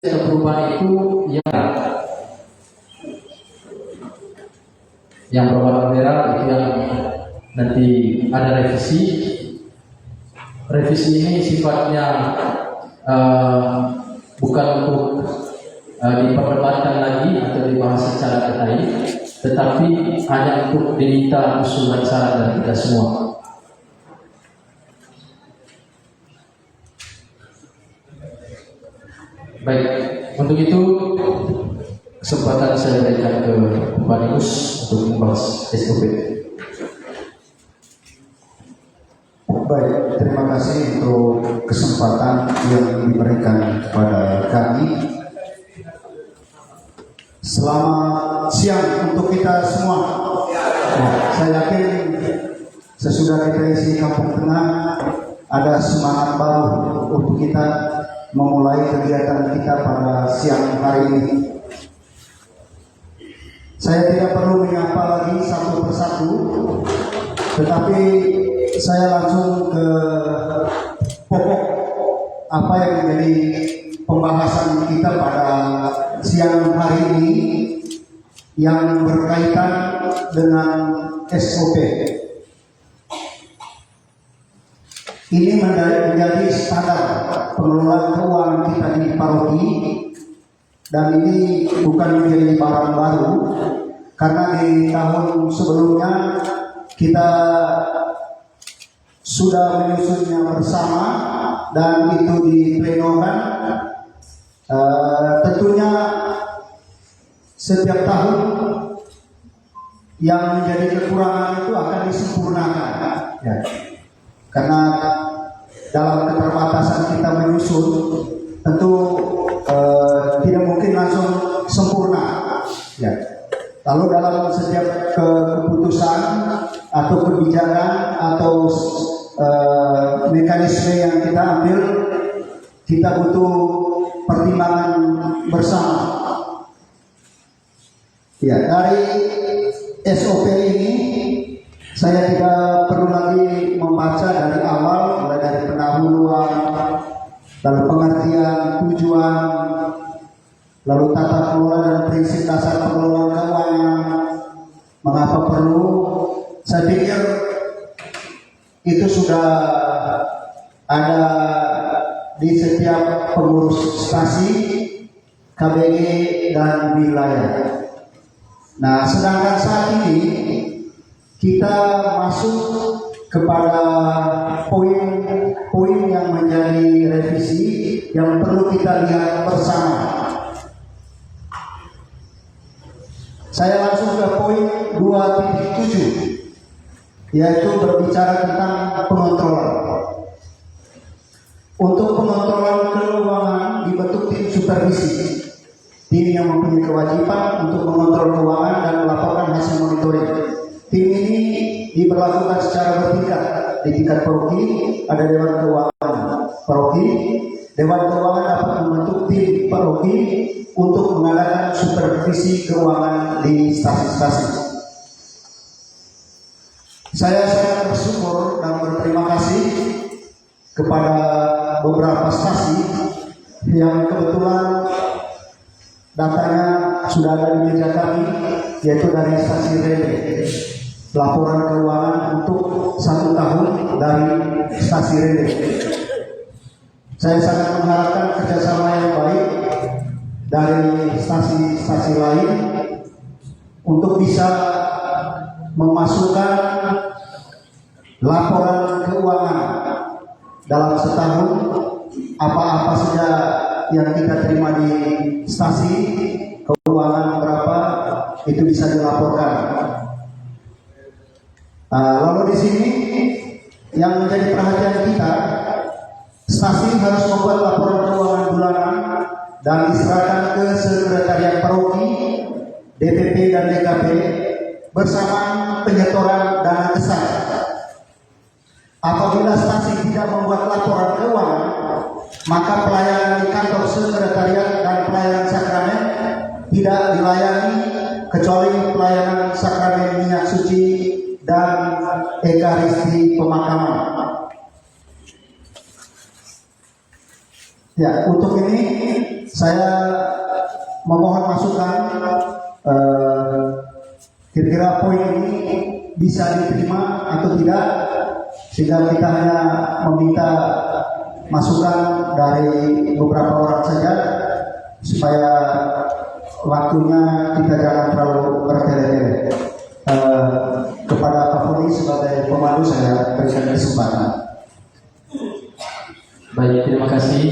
perubahan itu yang berwarna merah itu yang nanti ada revisi. Revisi ini sifatnya bukan untuk diperdebatkan lagi atau dibahas secara detail, tetapi hanya untuk diminta usulan saran dari kita semua. Baik, untuk itu kesempatan saya berikan ke Pak Dimus untuk membahas SOP. Baik, terima kasih untuk kesempatan yang diberikan kepada kami. Selamat siang untuk kita semua. Saya yakin sesudah kita isi Kampung Tengah, ada semangat baru untuk kita memulai kegiatan kita pada siang hari ini. Saya tidak perlu menyapa lagi satu persatu, tetapi saya langsung ke pokok apa yang menjadi pembahasan kita pada siang hari ini yang berkaitan dengan SOP. Ini menjadi standar pengelolaan keuangan kita di paroki, dan ini bukan menjadi barang baru karena di tahun sebelumnya kita sudah menyusunnya bersama dan itu diplenokan. Tentunya setiap tahun yang menjadi kekurangan itu akan disempurnakan, ya. Karena dalam keterbatasan kita menyusun, tentu tidak mungkin langsung sempurna, ya. Lalu dalam setiap keputusan atau kebijakan atau mekanisme yang kita ambil, kita butuh pertimbangan bersama. Ya, dari SOP ini saya tidak perlu lagi membaca dari awal, mulai dari pendahuluan, lalu pengertian, tujuan, lalu tata kelola dan prinsip dasar pengelolaan keuangan, mengapa perlu. Saya pikir itu sudah ada di setiap pengurus stasi, KBG dan wilayah. Nah, sedangkan saat ini kita masuk kepada poin-poin yang menjadi revisi yang perlu kita lihat bersama. Saya langsung ke poin 2.7, yaitu berbicara tentang pengontrolan. Untuk pengontrolan keuangan dibentuk tim supervisi, tim yang mempunyai kewajiban untuk mengontrol keuangan dan melaporkan hasil monitoring. Tim ini diberlakukan secara bertingkat. Di tingkat paroki ada Dewan Keuangan Paroki. Dewan Keuangan dapat membentuk tim paroki untuk mengadakan supervisi keuangan di stasi-stasi. Saya sangat bersyukur dan berterima kasih kepada beberapa stasi yang kebetulan datanya sudah ada di meja kami, yaitu dari stasi Rele. Laporan keuangan untuk 1 tahun dari stasi Rele. Saya sangat mengharapkan kerjasama yang baik dari stasi-stasi lain untuk bisa memasukkan laporan keuangan dalam setahun, apa-apa saja yang kita terima di stasi, keuangan berapa, itu bisa dilaporkan. Lalu di sini yang menjadi perhatian kita, stasi harus membuat laporan keuangan bulanan dan diserahkan ke sekretariat paroki, DPP dan DKP bersama penyetoran dana besar. Apabila stasi tidak membuat laporan keuangan, maka pelayanan di kantor sekretariat dan pelayanan sakramen tidak dilayani, kecuali pelayanan sakramen minyak suci dan ekaristi pemakaman. Ya, untuk ini Saya memohon masukan, kira-kira poin ini bisa diterima atau tidak, sehingga kita hanya meminta masukan dari beberapa orang saja supaya waktunya kita jangan terlalu bertele-tele. Kepada Pak Foni sebagai pemandu saya berikan kesempatan. Baik, terima kasih.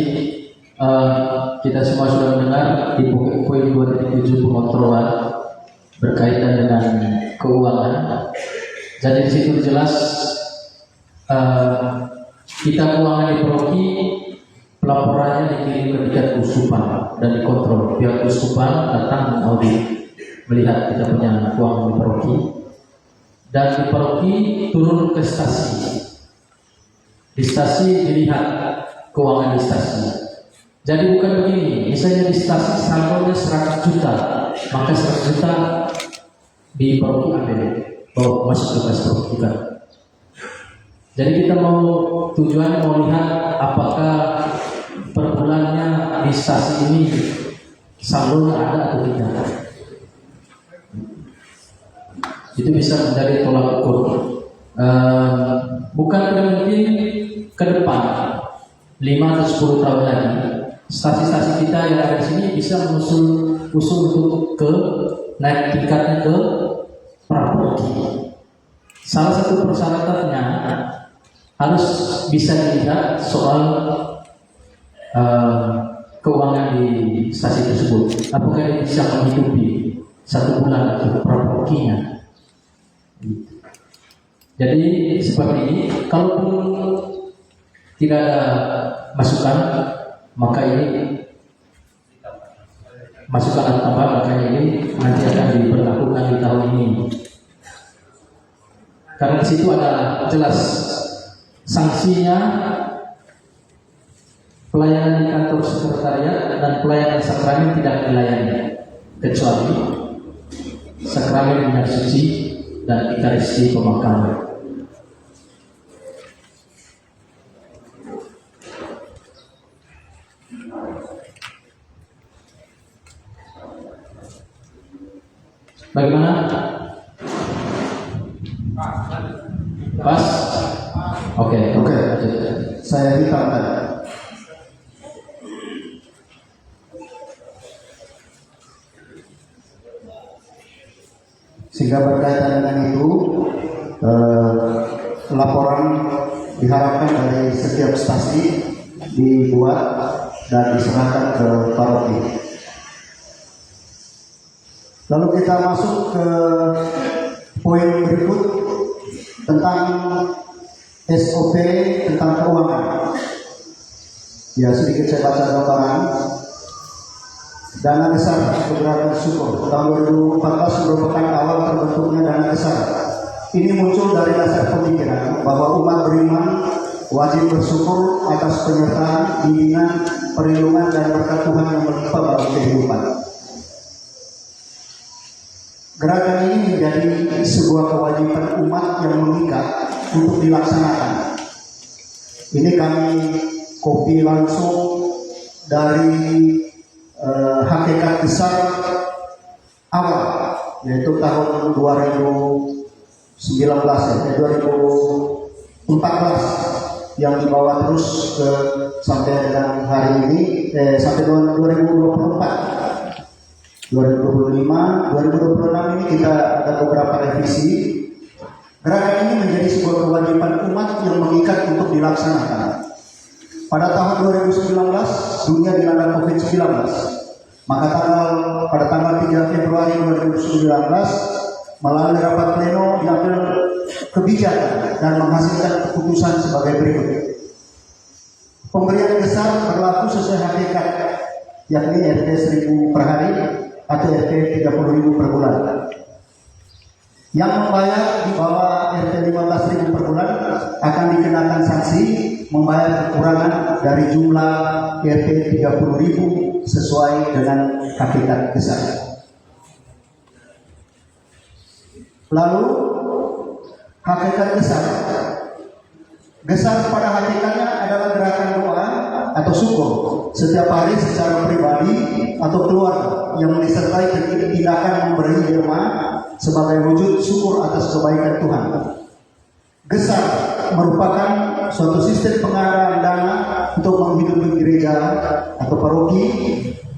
Kita semua sudah mendengar di poin 2.7 pengontrolan berkaitan dengan keuangan. Jadi di situ jelas kita keuangan di Paroki, pelaporannya dikirim ke tingkat Uskupan dan dikontrol. Pihak Uskupan datang mengaudit, melihat kita punya keuangan di Paroki, dan di Paroki turun ke stasi. Di stasi dilihat keuangan di stasi. Jadi bukan begini, misalnya di stasi saldonya 100 juta, maka 100 juta di Paroki ambil, bawa masuk ke kas Paroki kan. Jadi kita tujuannya mau lihat apakah per bulannya di stasi ini saldo ada atau tidak. Itu bisa menjadi tolak ukur. Bukan mungkin ke depan 5 atau 10 tahun lagi stasi-stasi kita yang ada di sini bisa usul untuk ke naik tingkatnya ke Praproki. Salah satu persyaratannya harus bisa dilihat soal keuangan di stasi tersebut. Apakah dia bisa menghidupi 1 bulan untuk Praprokinya? Jadi seperti ini. Kalaupun tidak ada masukan, maka ini masukan atau tambah, maka ini nanti akan diberlakukan di tahun ini. Karena di situ ada jelas sanksinya, pelayanan di kantor sekretariat dan pelayanan sakramen tidak dilayani, kecuali sakramen minyak suci dan ekaristi pemakaman. Bagaimana? Pas? Oke. Saya hitam tadi. Sehingga berkaitan dengan itu, laporan diharapkan dari setiap stasi dibuat dan diserahkan ke paroki. Lalu kita masuk ke poin berikut tentang SOP tentang keuangan. Ya, sedikit saya baca gambaran. Dana besar keberatan syukur tahun 2014 merupakan awal terbentuknya dana besar. Ini muncul dari dasar pemikiran bahwa umat beriman wajib bersyukur atas penyertaan, bimbingan, perlindungan dan berkat Tuhan yang melimpah bagi kehidupan. Gerakan ini menjadi sebuah kewajiban umat yang mengikat untuk dilaksanakan. Ini kami copy langsung dari hakikat besar awal, yaitu tahun 2014 yang dibawa terus sampai dengan hari ini, sampai 2024. 2025, 2026 ini kita ada beberapa revisi. Gerakan ini menjadi sebuah kewajiban umat yang mengikat untuk dilaksanakan. Pada tahun 2019, dunia dilanda COVID-19. Maka pada tanggal 3 Februari 2019, melalui rapat pleno diambil kebijakan dan menghasilkan keputusan sebagai berikut. Pemberian besar berlaku sesuai hakikat, yakni RT 1000 per hari atau RT 30.000 per bulan. Yang membayar di bawah RT 15.000 per bulan akan dikenakan sanksi membayar kekurangan dari jumlah RT 30.000 sesuai dengan hakikat besar. Lalu hakikat besar Gesar pada hakikatnya adalah gerakan doa atau syukur setiap hari secara pribadi atau keluarga yang disertai tindakan memberi derma sebagai wujud syukur atas kebaikan Tuhan. Gesar merupakan suatu sistem pengadaan dana untuk menghidupi gereja atau paroki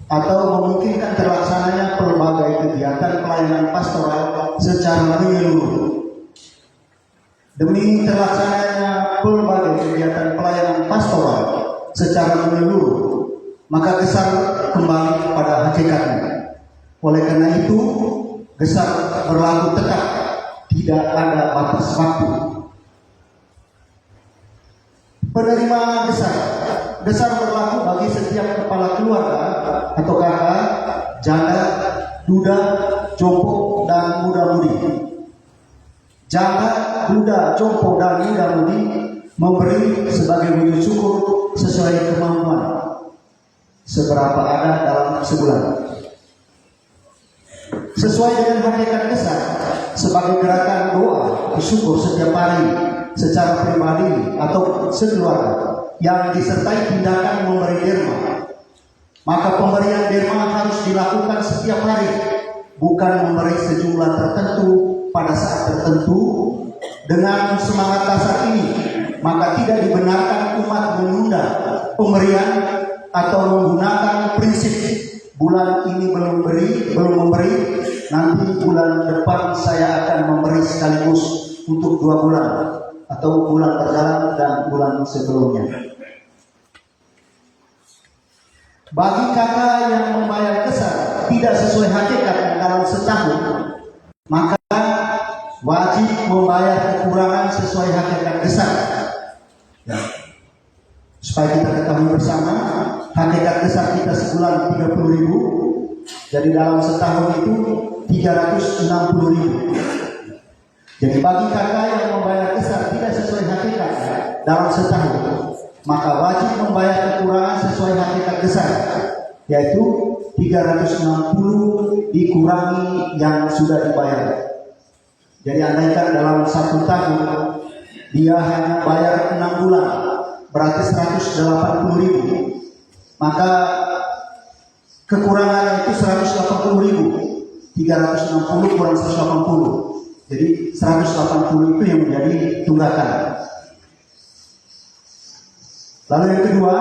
atau memungkinkan terlaksananya berbagai kegiatan pelayanan pastoral secara menyeluruh. Demi terlaksananya berbagai kegiatan pelayanan pastoral secara menyeluruh, maka gesar kembali kepada hakikatnya. Oleh karena itu, gesar berlaku tetap, tidak ada batas waktu. Penerima gesar, gesar berlaku bagi setiap kepala keluarga atau kakak, janda, duda, jompo, dan muda-mudi. Janda, duda, jompo, dan muda-mudi memberi sebagai wujud syukur sesuai kemampuan seberapa ada dalam sebulan. Sesuai dengan hakikat gesar sebagai gerakan doa bersyukur setiap hari secara pribadi atau sekeluarga yang disertai tindakan memberi derma, maka pemberian derma harus dilakukan setiap hari, bukan memberi sejumlah tertentu pada saat tertentu. Dengan semangat dasar ini, maka tidak dibenarkan umat menunda pemberian atau menggunakan prinsip bulan ini belum memberi, nanti bulan depan saya akan memberi sekaligus untuk 2 bulan atau bulan berjalan dan bulan sebelumnya. Bagi kakak yang membayar gesar tidak sesuai hakikat dalam setahun, maka wajib membayar kekurangan sesuai hakikat gesar. Ya. Supaya kita ketahui bersama, hakikat gesar kita sebulan 30.000, jadi dalam setahun itu 360.000. Jadi bagi kakak yang membayar gesar tidak sesuai hakikat dalam setahun, maka wajib membayar kekurangan sesuai hakikat gesar, yaitu 360 dikurangi yang sudah dibayar. Jadi andaikan dalam 1 tahun dia hanya bayar 6 bulan, berarti 180.000, maka kekurangannya itu 180.000. 360 kurang 180, jadi 180 itu yang menjadi tunggakan. Lalu yang kedua,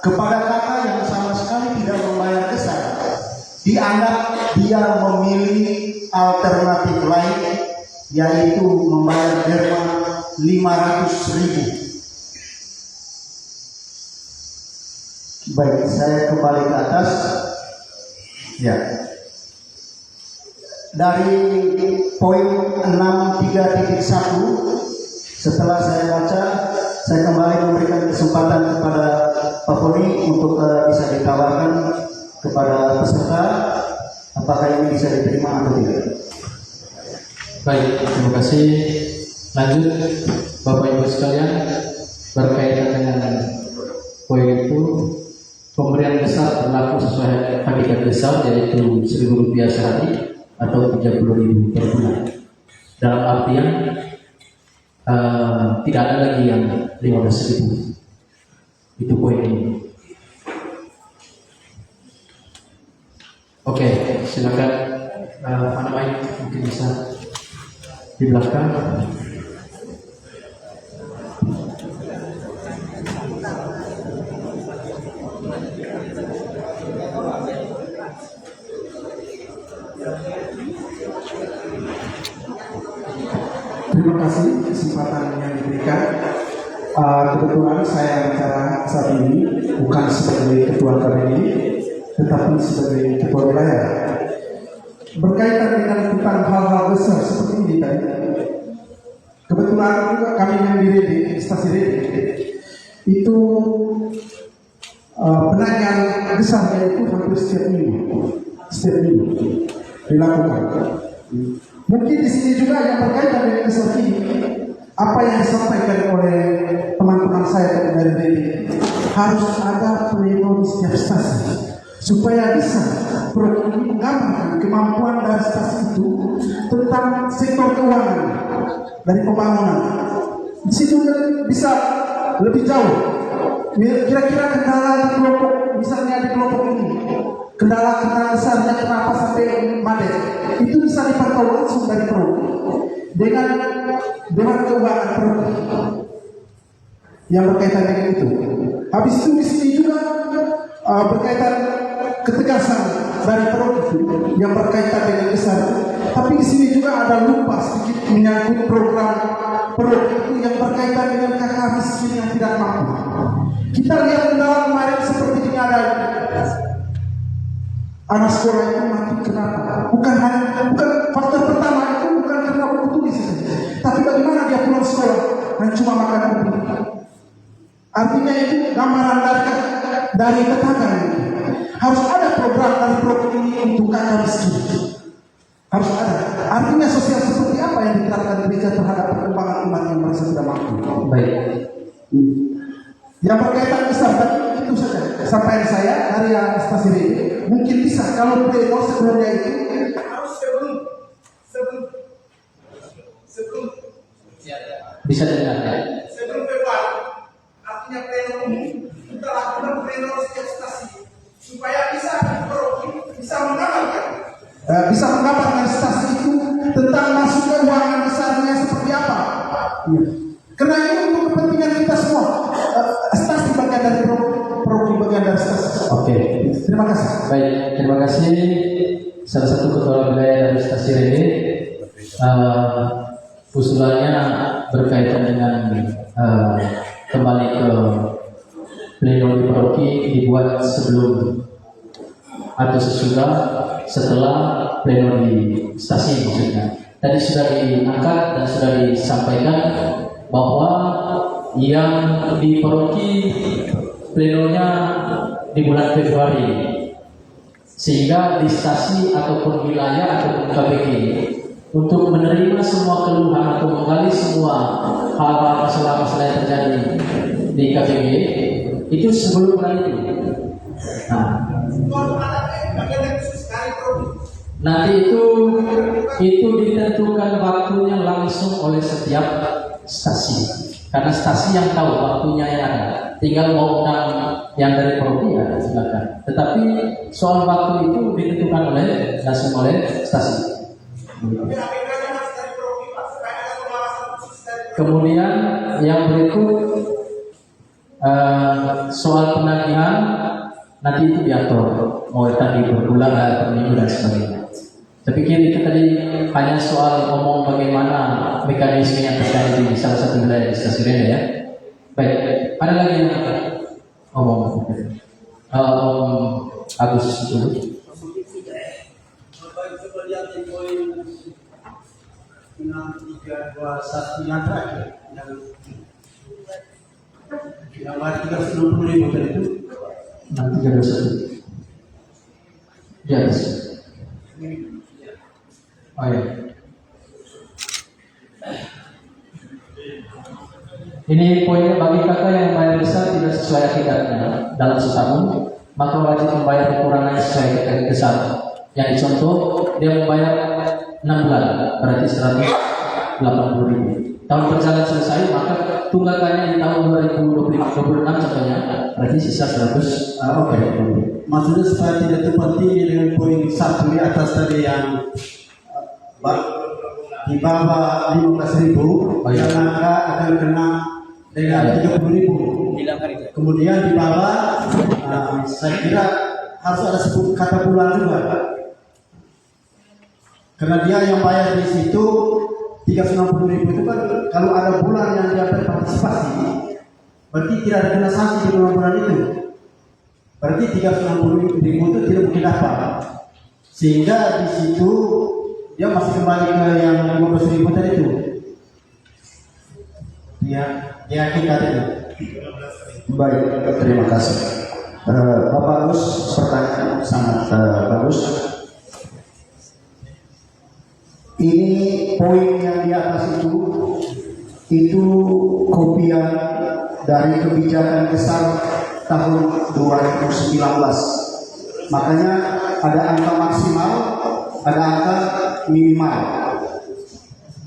kepada kakak yang sama sekali tidak membayar gesar, dianggap dia memilih alternatif lain, yaitu membayar derma 500.000. Baik, saya kembali ke atas. Ya. Dari poin 63.1, setelah saya baca, saya kembali memberikan kesempatan kepada Pak Poni untuk bisa ditawarkan kepada peserta apakah ini bisa diterima atau tidak. Baik, terima kasih. Lanjut, Bapak Ibu sekalian, berkaitan dengan poin itu, pemberian gesar berlaku sesuai hakikat gesar, yaitu Rp1.000 sehari atau 30.000 per bulan. Dalam artian tidak ada lagi yang 15.000. Itu poin ini. Oke, silakan Pak Namai mungkin bisa di belakang. Terima kasih kesempatan yang diberikan. Kebetulan saya bicara saat ini bukan sebagai ketua KBRI, tetapi sebagai ketua wilayah. Berkaitan dengan tentang hal-hal besar seperti ini tadi, kebetulan juga kami yang di Redi, stasi Redi, itu penagihan besarnya itu hampir setiap minggu dilakukan. Mungkin di sini juga yang berkaitan dengan besar ini, apa yang disampaikan oleh teman-teman saya dari Redi, harus ada pleno di setiap stasi supaya bisa menggambarkan kemampuan dari stasi itu tentang sektor keuangan dari pembangunan Di situ bisa lebih jauh. Kira-kira kendala di kelompok, misalnya di kelompok ini, kendala besarnya kenapa sampai Mades, itu bisa dipantau langsung dari Proki dengan Dewan Keuangan Proki yang berkaitan dengan itu. Habis itu di sini juga berkaitan ketegasan dari Proki yang berkaitan dengan besar. Tapi di sini juga ada lupa sedikit menyangkut program Proki itu yang berkaitan dengan kakak miskin yang tidak mampu. Kita lihat kendala kemarin seperti ini ada anak sekolah itu mati kenapa? Bukan faktor pertama itu bukan karena buku tulis, tapi bagaimana dia pulang sekolah dan cuma makan ubi. Artinya itu gambaran dari tetangga. Harus ada program dari program ini untuk kakak miskin. Harus ada. Artinya sosial seperti apa yang diterapkan gereja terhadap perkembangan umat yang merasa tidak mampu. Baik. Yang berkaitan besar tadi itu saja. Sampaian saya dari yang stasi ini mungkin bisa kalau pleno sebelumnya itu harus sebelum Bisa dengar ya? sebelum Februari. Artinya pleno umum kita lakukan pleno setiap stasi supaya bisa menggambarkan stasi itu tentang masuknya uang besarnya seperti apa. Ya. Karena ini untuk kepentingan kita semua. Stasi bagian dari program bagian dari stasi. Oke. Terima kasih. Baik, terima kasih. Salah satu ketua wilayah dari stasi ini usulannya berkaitan dengan kembali ke pleno di Proki dibuat sebelum atau setelah pleno di stasi maksudnya. Tadi sudah diangkat dan sudah disampaikan bahwa yang di Proki plenonya di bulan Februari, sehingga di stasi ataupun wilayah ataupun KBG untuk menerima semua keluhan atau menggali semua hal-hal masalah-masalah yang terjadi di KBG itu sebelum bulan itu. Nanti itu ditentukan waktunya langsung oleh setiap stasi. Karena stasi yang tahu waktunya yang ada. Tinggal mau undang yang dari Proki ya silakan. Tetapi soal waktu itu ditentukan langsung oleh stasi. Kemudian yang berikut soal penagihan nanti itu diatur mau tadi berbulan atau minggu dan sebagainya. Saya pikir itu tadi hanya soal ngomong bagaimana mekanisme yang terjadi di salah satu wilayah di stasiun ini ya. Baik, ada lagi yang ngomong Agus dulu. Coba lihat di poin 6321 yang terakhir yang ada 360.000 tadi itu 6321. Yes. Oh ya. Ini poinnya, bagi kakak yang bayar besar tidak sesuai akikatnya dalam setahun, maka wajib membayar kekurangannya sesuai akikat besar. Yang dicontoh, dia membayar 6 bulan, berarti 180.000. Tahun berjalan selesai, maka tunggakannya di tahun 2026 contohnya, berarti sisa 100. Oke. maksudnya supaya tidak terbalik dengan poin 1 di atas tadi yang di bawah 15.000 yang angka akan kena dengan 30.000. Kemudian di bawah saya kira harus ada sebut kata bulan juga, karena dia yang bayar di situ 360.000 itu kan kalau ada bulan yang dia berpartisipasi berarti tidak ada kena sanksi di bulan itu, berarti 360.000 itu tidak mungkin dapat, sehingga di situ dia masih kembali ke yang 15.000 tadi itu. Dia kita itu. Baik, terima kasih. Bapak Agus, pertanyaan sangat bagus. Ini poin yang di atas itu kopian dari kebijakan besar tahun 2019. Makanya ada angka maksimal, ada angka minimal.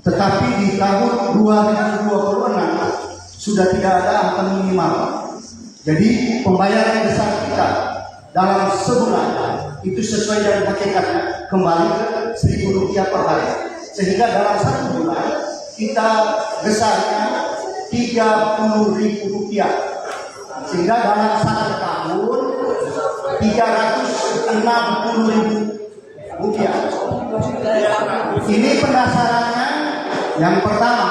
Tetapi di tahun 2026 sudah tidak ada angka minimal. Jadi pembayaran besar kita dalam sebulan itu sesuai dengan hakikatnya kembali ke Rp1.000 per hari. Sehingga dalam satu bulan kita besarnya Rp30.000. Sehingga dalam satu tahun Rp360.000. Ini pendasarannya yang pertama.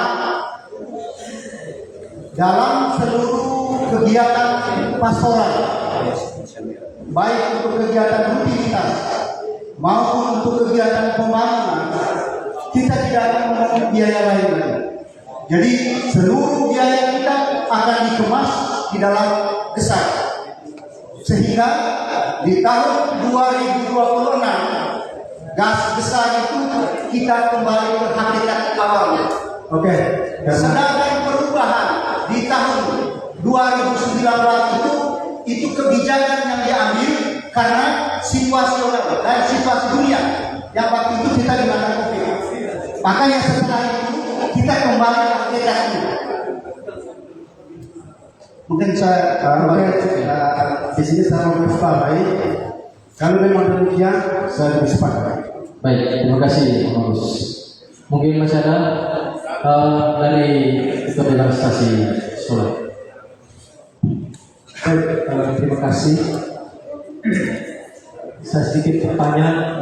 Dalam seluruh kegiatan pastoral, baik untuk kegiatan rutinitas maupun untuk kegiatan pembangunan, kita tidak akan mengeluarkan biaya lain lagi. Jadi seluruh biaya kita akan dikemas di dalam gesar, sehingga di tahun 2026 gas besar itu kita kembali ke hakikat awalnya. Oke. Sedangkan perubahan di tahun 2019 itu kebijakan yang diambil karena situasional dan situasi dunia yang waktu itu kita dilanda COVID. Makanya setelah itu kita kembali ke hakikatnya. Mungkin saya di sini saya mau bersepakat. Kalau memang demikian, saya bersepakat. Baik, terima kasih Pak Gus. Mungkin masih ada dari Ketua Bidang Stasi Solo. Baik, terima kasih. Saya sedikit bertanya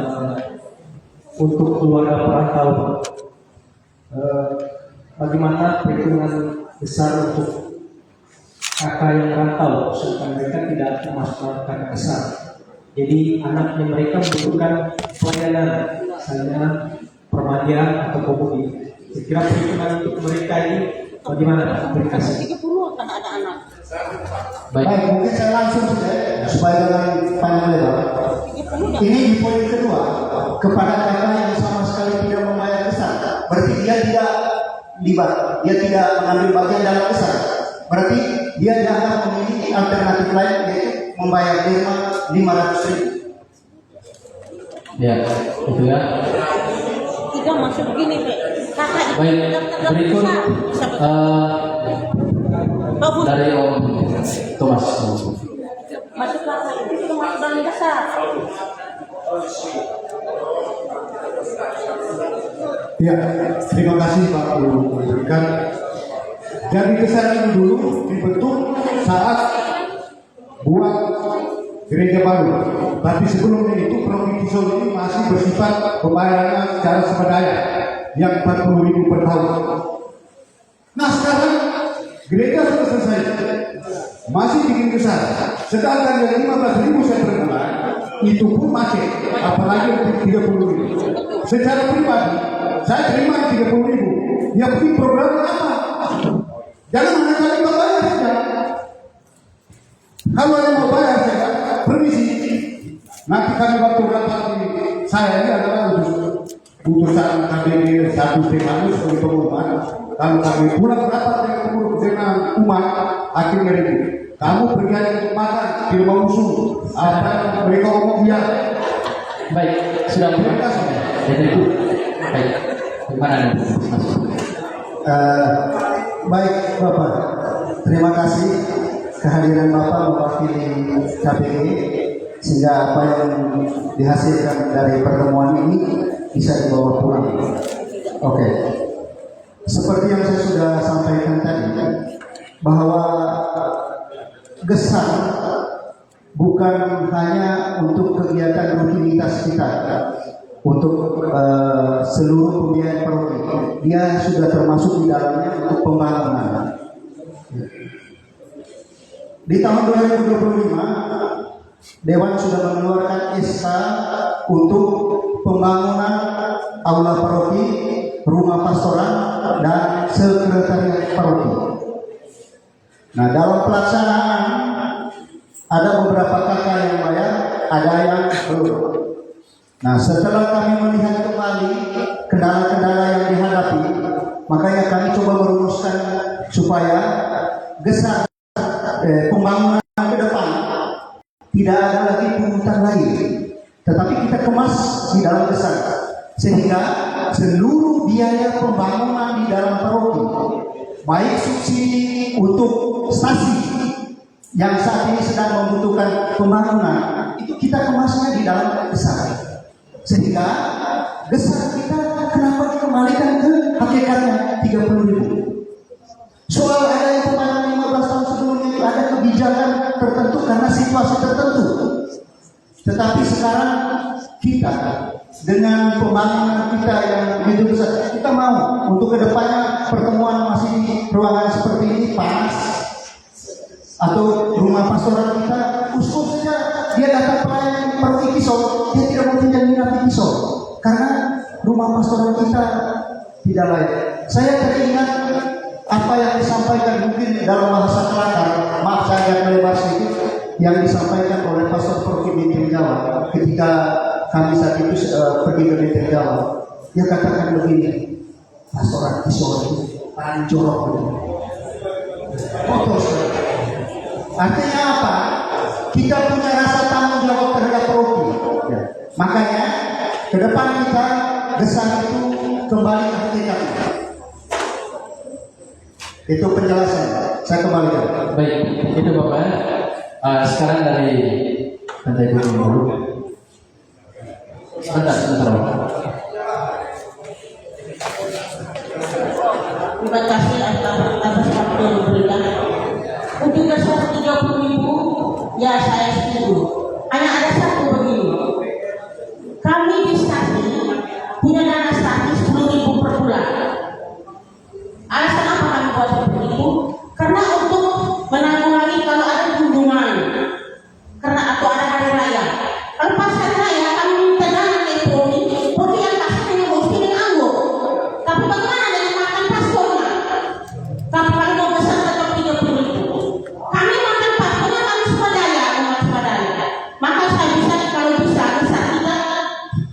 untuk keluarga perantau. Bagaimana perhitungan besar untuk kakak yang merantau, sedangkan mereka tidak termasuk kakak besar. Jadi anaknya mereka membutuhkan pelayanan, misalnya permajaan atau komudi. Kira perhitungan untuk mereka ini bagaimana? Terima kasih. 30 kan ada anak. Baik, mungkin saya langsung saja supaya dengan panjang lebar. Ini di poin kedua, kepada kakak yang sama sekali tidak membayar besar, berarti dia tidak libat, dia tidak mengambil bagian dalam besar. Berarti dia akan memiliki alternatif lain, yaitu membayar derma 500.000. Ya, itu ya. Tidak masuk begini, Pak. Kakak Baik, daftar berikut bisa bagus. dari Om Thomas. Masuk kakak itu masuk dalam dasar. Ya, terima kasih Pak Guru memberikan. Jadi kesadaran dulu dibentuk saat buat gereja baru. Tapi sebelumnya itu Provinsi Solo ini masih bersifat pembayarannya secara swadaya yang 40.000 per tahun. Nah sekarang gereja sudah selesai, masih bikin besar. Sedangkan yang 15.000 saya per bulan itu pun masih, apalagi untuk 30.000. Secara pribadi saya terima 30.000. Yang penting programnya apa? Jangan hanya kali bayar saja. Kalau ada mau bayar saja, permisi. Nanti kami waktu rapat saya ini adalah utusan KBD 1 Stefanus sebagai pengumuman. Kalau kami pulang rapat dengan umat, akhirnya ini kamu pergi untuk makan di rumah musuh. Apa mereka ngomong dia? Baik, sudah berapa sudah? Jadi itu. Baik, gimana nih? Baik Bapak, terima kasih kehadiran Bapak mewakili KPG sehingga apa yang dihasilkan dari pertemuan ini bisa dibawa pulang. Oke. Seperti yang saya sudah sampaikan tadi bahwa gesar bukan hanya untuk kegiatan rutinitas kita, untuk seluruh pembiayaan paroki, dia sudah termasuk di dalamnya untuk pembangunan. Di tahun 2025, Dewan sudah mengeluarkan SK untuk pembangunan aula paroki, rumah pastoral, dan sekretariat paroki. Nah, dalam pelaksanaan ada beberapa kakak yang bayar, ada yang belum. Nah, setelah kami melihat kembali kendala-kendala yang dihadapi, makanya kami coba merumuskan supaya gesar pembangunan ke depan tidak ada lagi pungutan lain, tetapi kita kemas di dalam gesar, sehingga seluruh biaya pembangunan di dalam paroki baik subsidi untuk stasi yang saat ini sedang membutuhkan pembangunan, itu kita kemasnya di dalam gesar, sehingga gesar kita kenapa dikembalikan ke hakikatnya 30.000. Soal ada yang kemarin 15 tahun sebelumnya itu ada kebijakan tertentu karena situasi tertentu, tetapi sekarang kita dengan pembangunan kita yang begitu besar, kita mau untuk kedepannya pertemuan masih di ruangan seperti ini panas, atau rumah pastoral kita uskup saja dia datang pelayan per Ikisol, dia tidak mau tinggal di Ikisol karena rumah pastoral kita tidak layak. Saya teringat apa yang disampaikan mungkin dalam bahasa Kelakar, maaf saya agak melebar sedikit, yang disampaikan oleh Pastor Proki Binti Jawa ketika kami saat itu pergi ke Binti Jawa. Dia katakan begini, pastoral Ikisol itu paling jorok. Kotor. Artinya apa? Kita punya rasa tanggung jawab terhadap paroki. Ya. Makanya ke depan kita gesar itu kembali ke hakikatnya. Itu penjelasan. Saya kembalikan. Baik, itu Bapak. Sekarang dari lantai dulu. Sebentar. Terima kasih atas waktu yang diberikan. Untuk dasar 30.000, ya saya setuju. Hanya ada satu begini. Kami di stasi punya dana stasi 10.000 per bulan. Alasan apa kami buat seperti itu? Karena untuk menanggulangi kalau ada kunjungan, karena atau ada hari raya. Kalau pas hari raya kami minta dana dari Polri yang kasih hanya mesti dengan anggur. Tapi bagaimana dengan makan pastornya? Tapi kalau mau besar tetap 30.000. Kami makan pastornya kami swadaya, umat swadaya. Maka saya bisa kalau bisa kita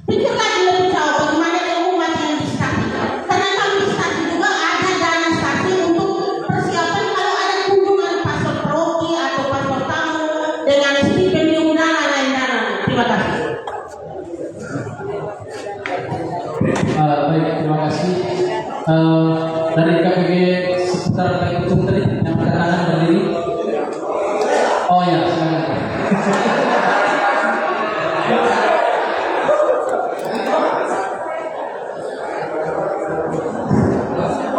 pikir lagi lebih jauh bagaimana dengan umat yang di stasi. Karena kami di stasi juga ada dana stasi untuk persiapan kalau ada kunjungan pastor paroki atau pastor tamu dengan stipendium dan lain-lain. Terima kasih. Baik, terima kasih. Dari KPG seputar Hukum tadi yang berkenan berdiri. Oh ya, silakan.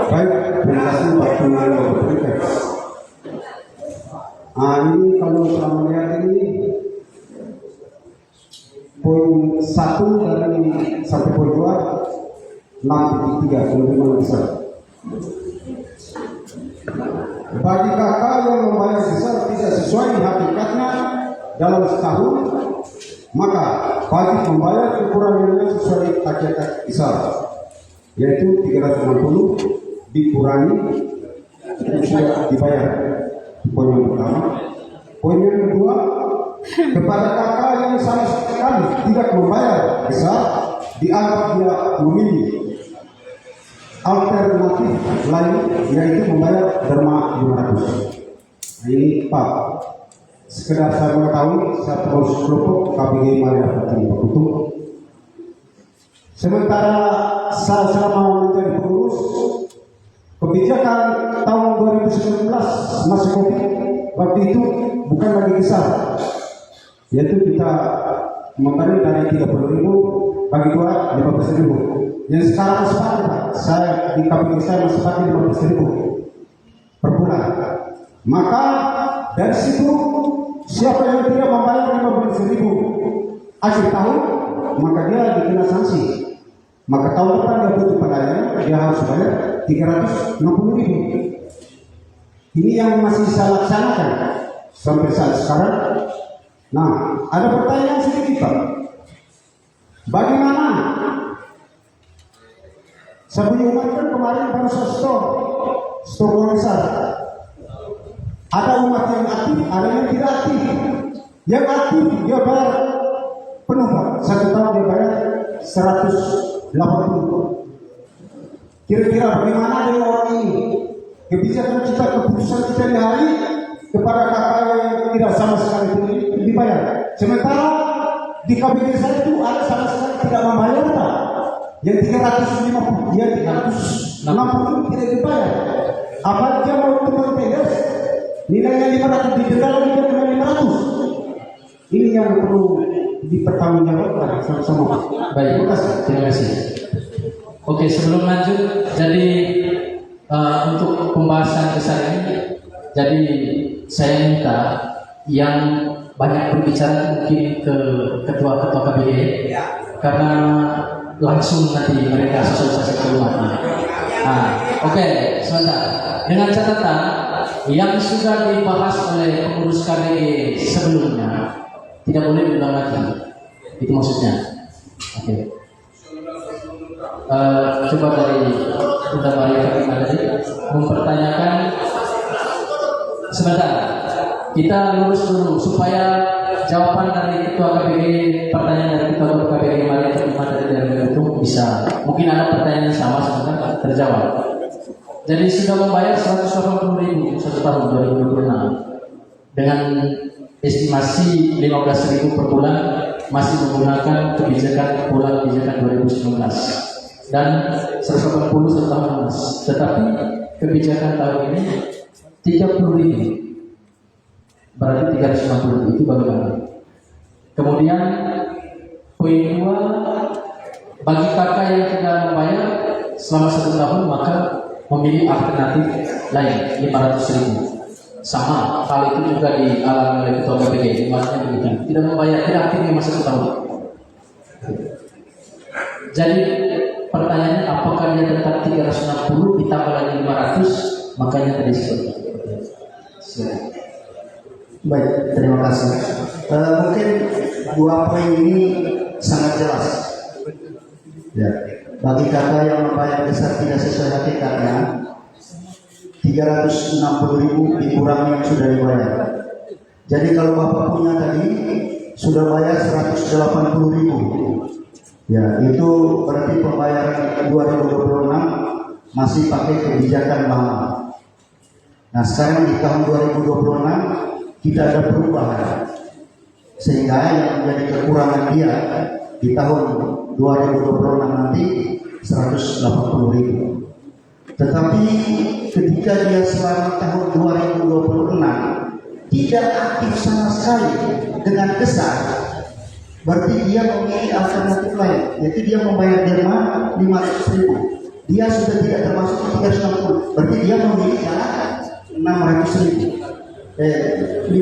Baik, terima kasih waktu yang diberikan. Ini kalau telah melihat ini poin 1 dari sampai poin 2, 6.3 penerimaan besar. Bagi kakak yang membayar besar tidak sesuai hakikatnya dalam setahun, maka wajib membayar kekurangannya sesuai hakikat besar, yaitu 360 dikurangi itu sudah dibayar. Poin yang pertama. Poin yang kedua, kepada kakak yang sama sekali tidak membayar besar, dianggap dia memilih alternatif lain, yaitu membayar derma 500. Ini Pak, sekedar saya mengetahui, saya terus kelompok KBG Maria Fatih Bakutu. Sementara saya selama menjadi pengurus, kebijakan tahun 2019 masih COVID, waktu itu bukan lagi besar, yaitu kita memberi dari 30.000 bagi 2 15.000. Yang sekarang masih pakai, saya di KPG saya masih pakai 15.000 per bulan. Maka dari situ siapa yang tidak membayar 15.000 akhir tahun, maka dia dikena sanksi. Maka tahun depan dia butuh pelayanan, dia harus bayar 360.000. Ini yang masih saya laksanakan sampai saat sekarang. Nah, ada pertanyaan sedikit Pak. Bagaimana? Saya punya umat kan kemarin baru saya store besar. Ada umat yang aktif, ada yang tidak aktif. Yang aktif dia bayar penuh Pak. 1 tahun dia bayar 180. Kira-kira bagaimana dengan orang ini? Kebijakan kita, keputusan kita di hari kepada kakak yang tidak sama sekali dibayar. Sementara di KBG saya itu ada sama sekali tidak membayar Pak. Yang 350, dia 360 tidak dibayar. Apa dia mau tukang tegas? Nilainya 500 dijual lagi dengan 500. Ini yang perlu dipertanggungjawabkan sama-sama. Baik, terima kasih. Oke, sebelum lanjut, jadi untuk pembahasan besar ini, jadi saya minta yang banyak berbicara mungkin ke ketua-ketua KBG, karena langsung nanti mereka sosialisasi keluar. Oke, sebentar. Dengan catatan yang sudah dibahas oleh pengurus KBG sebelumnya tidak boleh diulang lagi. Itu maksudnya. Oke. Coba dari Bunda Maria Fatima tadi mempertanyakan sebentar. Kita lurus dulu supaya jawaban dari ketua KBG, pertanyaan dari ketua KBG Maria Fatima dari itu bisa. Mungkin ada pertanyaan yang sama sebentar terjawab. Jadi sudah membayar 180.000 satu tahun 2026 dengan estimasi 15.000 per bulan, masih menggunakan kebijakan pola kebijakan 2019 dan 180 satu tahun mas. Tetapi kebijakan tahun ini 30.000, berarti 360.000 itu bagaimana? Kemudian poin 2, bagi kakak yang tidak membayar selama 1 tahun maka memilih alternatif lain 500.000. Sama hal itu juga dialami oleh ketua KBG, maksudnya begitu. Tidak membayar, tidak aktif masa 1 tahun. Jadi pertanyaannya, apakah dia tetap 360 ditambah lagi 500? Makanya tadi seperti itu. Baik, terima kasih. Mungkin 2 poin ini sangat jelas. Ya, bagi kakak yang membayar besar tidak sesuai hakikatnya, 360.000 dikurangi yang sudah dibayar. Jadi kalau bapak punya tadi sudah bayar 180.000, ya itu berarti pembayaran 2026 masih pakai kebijakan lama. Nah sekarang di tahun 2026 kita ada perubahan, sehingga yang menjadi kekurangan dia di tahun 2026 nanti 180.000. Tetapi ketika dia selama tahun 2026 tidak aktif sama sekali dengan besar, berarti dia memilih alternatif lain, yaitu dia membayar derma 500.000. Dia sudah tidak termasuk 360, berarti dia memilih jalan 500.000.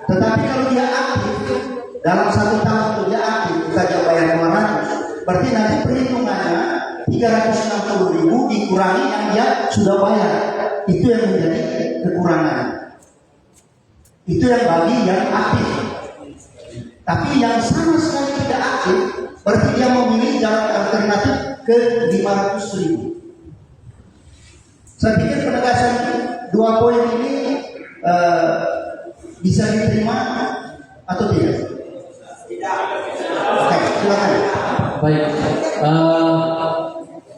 Tetapi kalau dia aktif dalam 1 tahun dia aktif saja bayar 200, berarti nanti perhitungannya 360.000 dikurangi yang dia sudah bayar. Itu yang menjadi kekurangan. Itu yang bagi yang aktif. Tapi yang sama sekali tidak aktif, berarti dia memilih jalan alternatif ke 500.000. Saya pikir penegasan 2 poin ini bisa diterima atau tidak? Oke, silakan. Baik.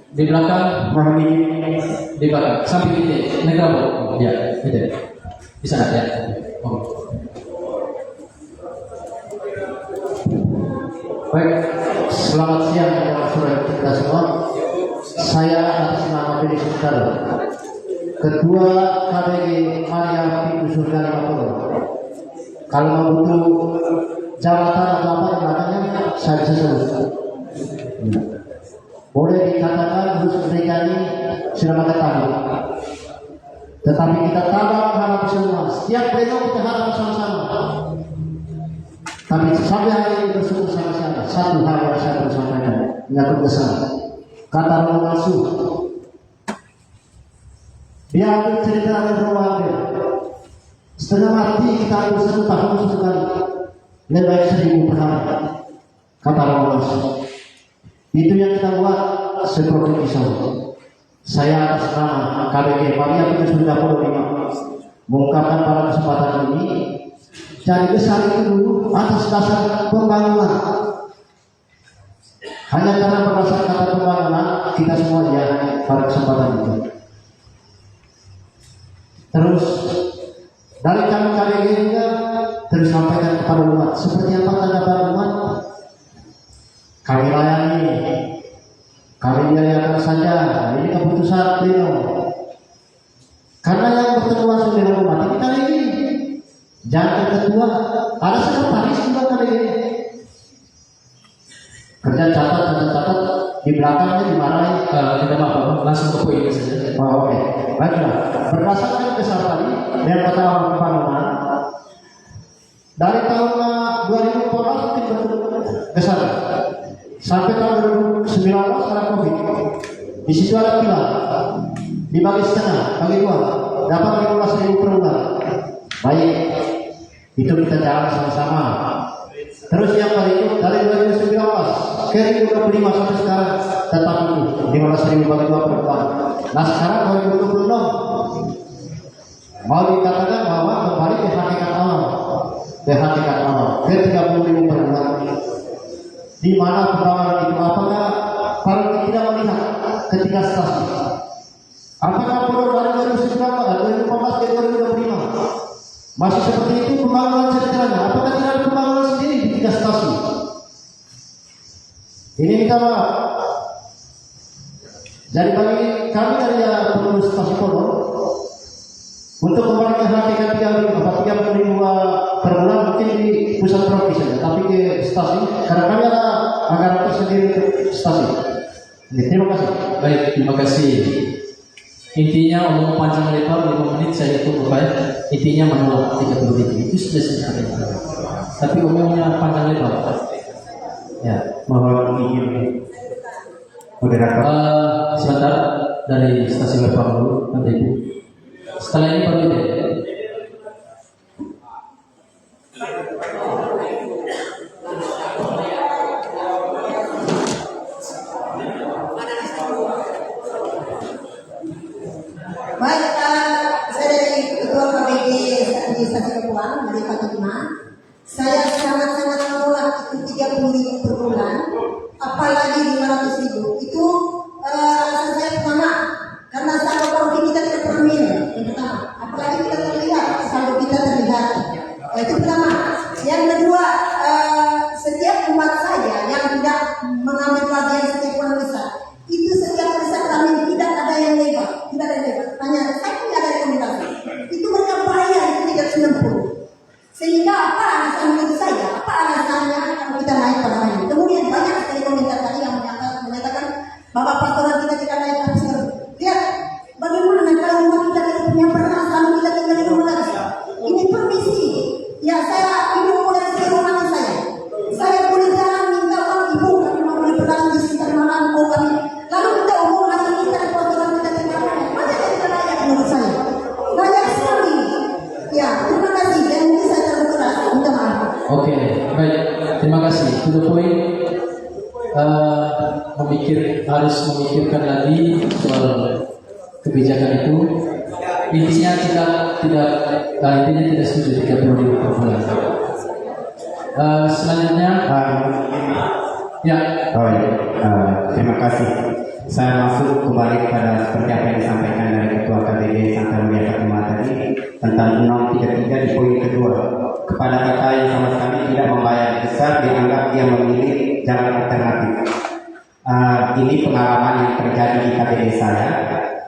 Di belakang, di belakang, samping ini, negara, ya, gitu. Di sana ya. Baik, selamat siang saudara kita semua. Saya atas nama Fedi Sundaro, Ketua KBG Maria Pintu Surga 50. Kalau mau butuh jabatan atau apa yang belakangnya, saya bisa sebut. Boleh dikatakan khusus mereka ini sudah mengetahui. Tetapi kita tabak harap semua. Setiap pleno kita harap bersama-sama. Tapi sampai hari ini bersyukur sama-sama. Satu hal yang saya perlu sampaikan, menyangkut besar. Kata Romo Mansuh, dia ambil cerita dari Romo Abel. Setengah mati kita ambil 1 tahun sekali. Lebih baik 1.000 per hari. Kata Romo Mansuh. Itu yang kita buat seperti pisau. Saya atas nama KBG Maria Pintu Surga 5 mengungkapkan pada kesempatan ini, cari besar itu dulu atas dasar pembangunan. Hanya karena berdasar kata pembangunan kita semua ya pada kesempatan itu. Terus dari kami KBG juga terus sampaikan kepada umat seperti apa tanggapan umat. Kami layani, kami diayakan saja. Ini keputusan pleno. Kerja catat, di belakangnya dimarahi. Tidak apa-apa, langsung ke poin saja. Oh, oke. Baiklah. Berdasarkan kesal tadi dan kata orang Pembangunan, dari tahun 2014 mungkin betul kesal sampai tahun 2019 ada COVID. Di situ ada pilar, dibagi setengah, bagi dua, dapat 15.000 per bulan. Baik, itu kita jalan sama-sama. Terus yang berikut dari 2019 ke 2025 sampai sekarang tetap itu 15.000 bagi dua per bulan. Nah sekarang 2026 mau dikatakan bahwa kembali ke hakikat awal, ke 30.000 per bulan. Di mana pembangunan itu apakah kalau tidak melihat ketika stasiun? Apakah perlu dari 2019 ke 2025 masih seperti itu pembangunan ceritanya? Apakah tidak ada pembangunan sendiri di 3 stasiun? Ini minta maaf. Jadi bagi kami dari pengurus stasiun Pondok untuk kembali ke hakikat 30.000 per bulan mungkin di pusat provinsi saja, tapi ke stasiun karena kami ada anggaran tersendiri untuk stasiun. Terima kasih. Baik, terima kasih. Intinya omong panjang lebar 5 menit saya itu baik. Intinya menolak 30.000 itu sudah selesai. Tapi omongnya panjang lebar. Ya, mohon izin moderator. Sebentar dari stasiun Lepang dulu nanti Ibu. Setelah ini baru ini. Baik, saya dari Ketua KPD di Stasiun Kepulauan dari Fatima. Saya sangat-sangat menolak itu 30.000 per bulan, apalagi 500.000. Itu alasan saya pertama, karena saldo korupsi kita tidak pernah minus. Yang pertama, apalagi kita terlihat saldo kita terlihat. Itu pertama. Yang kedua, setiap umat saja yang tidak mengambil bagian setiap bulan besar, itu setiap besar kami tidak ada yang lebar, tidak ada yang lebar. Hanya saya tidak ada rekomendasi. Itu mereka bayar itu 390. Sehingga apa alasan menurut saya? Apa alasannya kalau kita naik pada hari ini? Kemudian banyak sekali komentar tadi yang menyatakan bahwa pastoran kita tidak naik habis terus. Lihat bagaimana kalau rumah kita tidak punya beras, lalu kita tinggal di rumah lagi. Ini permisi. Ya saya ini mulai dari rumah saya. Saya boleh jalan minta uang ibu kami mau beli beras di sekitar malam mau kami. Lalu kita umum hari ini kita pastoran kita tinggal banyak yang tidak layak menurut saya. Banyak sekali. Ya terima kasih dan mungkin saya terbuka. Minta maaf. Oke, baik. Terima kasih. To the point. Harus memikirkan lagi soal kebijakan itu. Intinya intinya tidak setuju 30.000 per bulan. Selanjutnya, ya. Terima kasih. Saya masuk kembali pada seperti apa yang disampaikan dari Ketua KPD Santa Maria Fatima tadi tentang 633 di poin kedua. Kepada kakak yang sama sekali tidak membayar besar dianggap dia memilih jalan alternatif. Ini pengalaman yang terjadi di KPD saya.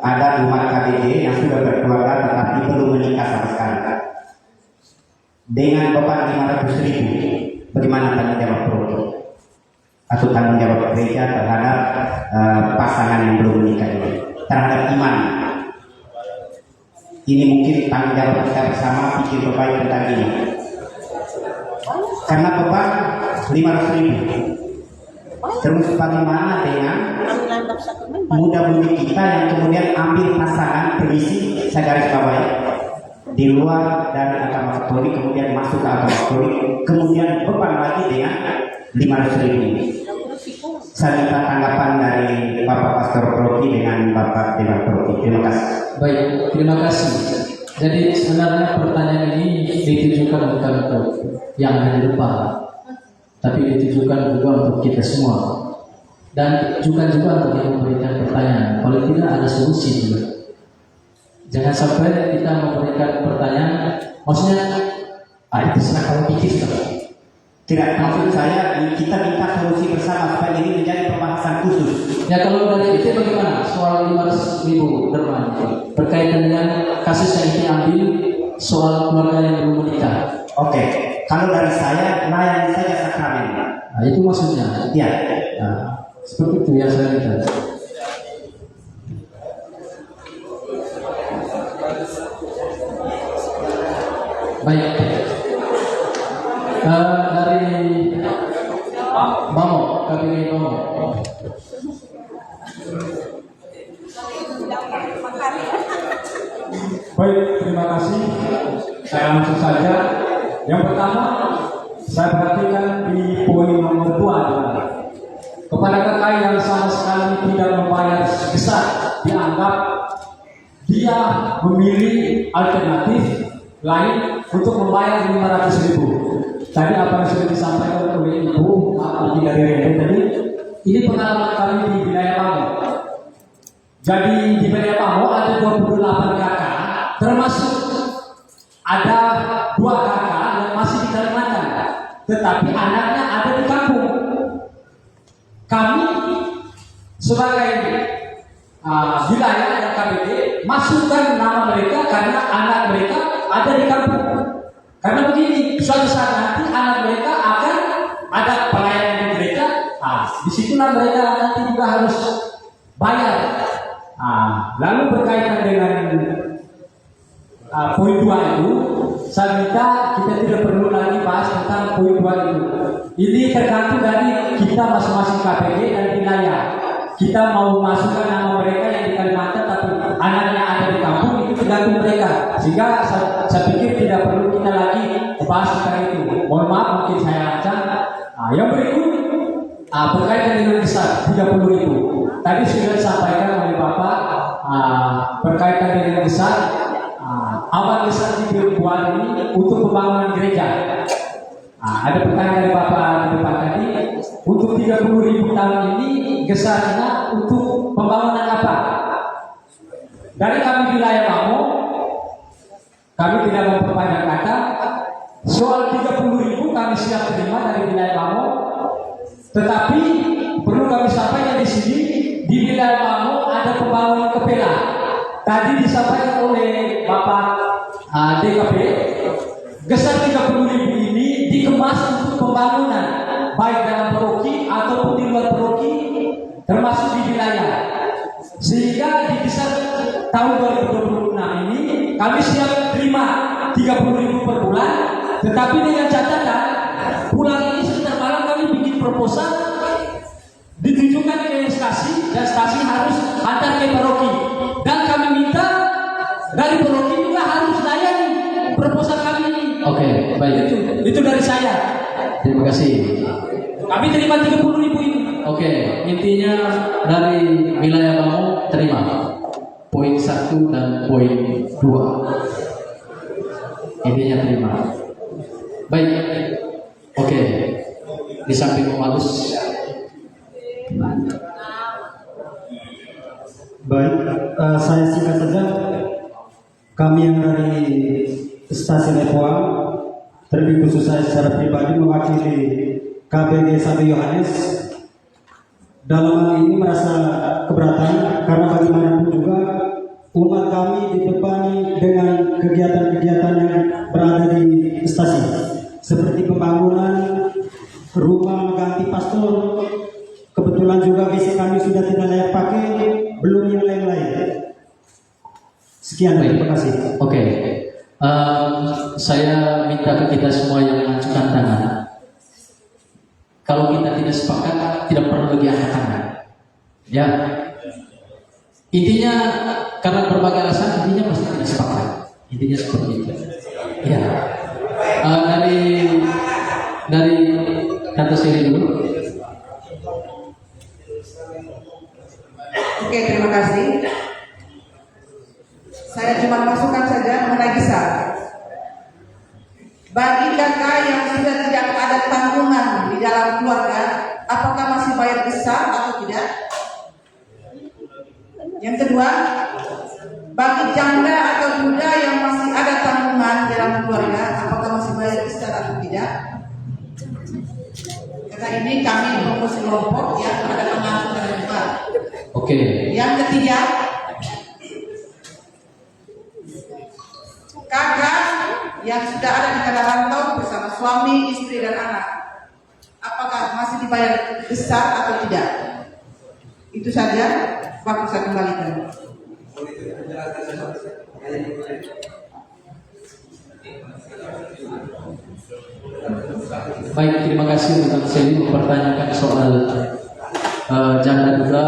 Ada umat KPD yang sudah berkeluarga tetapi belum menikah sama sekali. Dengan beban 500.000, bagaimana tanggung jawab Proki? Atau tanggung jawab gereja terhadap pasangan yang belum menikah ini, terhadap iman. Ini mungkin tanggung jawab kita bersama pikir berbaik tentang ini. Karena beban 500.000. Terus bagaimana dengan muda-mudi kita yang kemudian ambil pasangan permisi, saya garis bawahi, di luar dari agama Katolik kemudian masuk ke agama Katolik, kemudian beban lagi dengan 500.000 ini. Saya minta tanggapan dari Bapak Pastor Proki dengan Bapak Dewan Proki. Terima kasih. Baik, terima kasih. Jadi sebenarnya pertanyaan ini ditujukan bukan untuk yang ada di depan, tapi ditujukan juga untuk kita semua. Dan juga untuk yang memberikan pertanyaan. Kalau tidak ada solusi juga. Jangan sampai kita memberikan pertanyaan, maksudnya, itu serah kalau pikir kan. Tidak, maksud saya kita minta solusi bersama supaya ini menjadi pembahasan khusus. Ya kalau dari itu bagaimana soal 500.000 dermawan berkaitan dengan kasus yang diambil soal keluarga yang belum menikah. Oke, kalau dari saya layani saja sakramen. Nah, itu maksudnya. Ya. Nah, seperti itu yang saya lihat. Baik. Dari Bamo, KBG Bamo. Baik, terima kasih. Saya langsung saja. Yang pertama, saya perhatikan di poin nomor 2 adalah kepada kakak yang sama sekali tidak membayar besar, dianggap dia memilih alternatif lain untuk membayar 500.000. Tadi apa yang sudah disampaikan oleh Ibu, Ibu dari Rede tadi, ini pengalaman kami di wilayah Bamo. Jadi di wilayah Bamo ada 28 kakak, termasuk ada 2 kakak yang masih di Kalimantan, tetapi anaknya ada di kampung. Kami sebagai wilayah dan KBD masukkan nama mereka karena anak mereka ada di kampung. Karena begini, suatu saat nanti anak mereka akan ada pelayanan di gereja. Disitulah mereka nanti juga harus bayar. Lalu berkaitan dengan poin 2 itu, saya minta kita tidak perlu lagi bahas tentang poin 2 itu. Ini tergantung dari kita masing-masing KPG dan wilayah. Kita mau masukkan nama mereka yang di Kalimantan tapi anaknya ada di kampung, itu tergantung mereka. Sehingga saya pikir tidak perlu kita lagi bahas tentang itu. Mohon maaf mungkin saya lancar. Yang berikut berkaitan dengan besar 30.000. Tadi sudah disampaikan oleh Bapak berkaitan dengan besar. Awal besar dibuat ini untuk pembangunan gereja. Ada pertanyaan dari Bapak di depan tadi, untuk 30.000 tahun ini besarnya untuk pembangunan apa? Dari kami wilayah Bamo, kami tidak memperpanjang kata. Soal 30.000 kami siap terima dari wilayah Bamo, tetapi perlu kami sampaikan di sini di wilayah Bamo ada pembangunan kepela. Tadi disampaikan oleh Bapak DKP, besar 30.000 ini dikemas untuk pembangunan baik dalam paroki ataupun di luar paroki, termasuk di wilayah. Sehingga di besar tahun 2026 ini kami siap terima 30.000 per bulan, tetapi dengan catatan bulan ini sebentar malam kami bikin proposal, ditujukan ke stasi dan stasi harus antar ke paroki, dan kami minta dari paroki juga harus layani proposal kami ini. Oke, baik. Itu dari saya. Terima kasih. Kami terima 30.000 ini. Oke, intinya dari wilayah Bamo terima poin 1 dan poin 2. Intinya terima. Baik. Oke. Di samping Om Agus. Baik, saya singkat saja. Kami yang dari Stasiun Epoang, terlebih khusus saya secara pribadi mewakili KBG Santo Yohanes, dalam hal ini merasa keberatan karena bagaimanapun juga umat kami dibebani dengan kegiatan-kegiatan yang berada di stasiun, seperti pembangunan rumah ganti pastor. Kebetulan juga WC kami sudah tidak layak pakai, belum yang lain-lain. Sekian, terima kasih. Oke. Saya minta ke kita semua yang mengajukan tangan. Kalau kita tidak sepakat, tidak perlu lagi angkat tangan. Ya. Intinya karena berbagai alasan, intinya pasti tidak sepakat. Intinya seperti itu. Ya. Dari Tante Siri dulu. Oke, terima kasih. Saya cuma masukkan saja mengenai besar. Bagi kakak yang sudah tidak ada tanggungan di dalam keluarga, apakah masih bayar besar atau tidak? Yang kedua, bagi janda atau duda yang masih ada tanggungan di dalam keluarga, apakah masih bayar besar atau tidak? Karena ini kami fokus kelompok yang ada pengasuh dan besar. Oke. Yang ketiga, kakak yang sudah ada di tanah rantau bersama suami, istri, dan anak, apakah masih bayar besar atau tidak. Itu saja, Pak, saya kembalikan. Baik, terima kasih untuk saya mempertanyakan soal janda duda,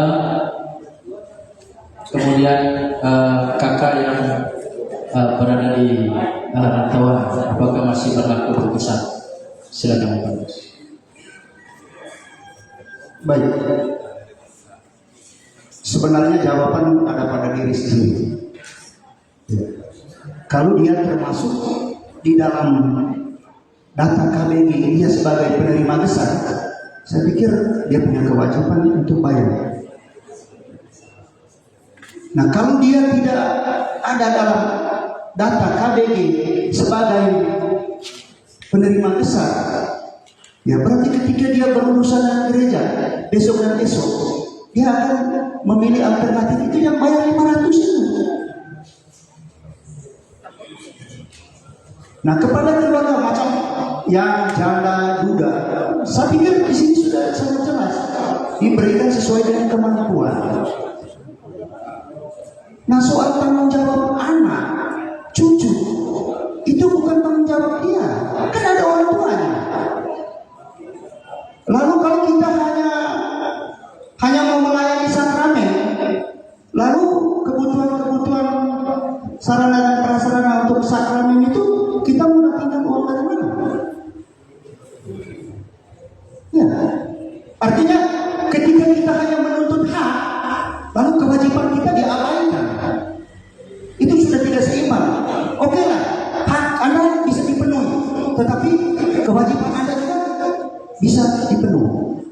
kemudian kakak yang berada di rantauan, apakah masih berlaku putusan? Silakan Pak. Baik. Sebenarnya jawaban ada pada diri sendiri. Ya. Kalau dia termasuk di dalam data KBG dia sebagai penerima besar, saya pikir dia punya kewajiban untuk bayar. Nah, kalau dia tidak ada dalam data KBG sebagai penerima besar, ya berarti ketika dia berurusan dengan gereja besok dan esok, dia akan memilih alternatif itu yang bayar 500 itu. Nah, kepada keluarga macam yang janda duda, saya pikir di sini sudah sangat jelas diberikan sesuai dengan kemampuan. Nah, soal tanggung jawab anak, cucu, itu bukan tanggung jawab dia, kan ada orang tuanya. Lalu kalau kita hanya mau melayani sakramen, lalu kebutuhan sarana dan prasarana untuk sakramen itu kita mendapatkan uang dari mana? Ya, artinya ketika kita hanya menuntut hak, lalu kewajiban kita diabaikan, itu sudah tidak seimbang. Oke lah, hak Anda bisa dipenuhi, tetapi kewajiban Anda juga bisa dipenuhi.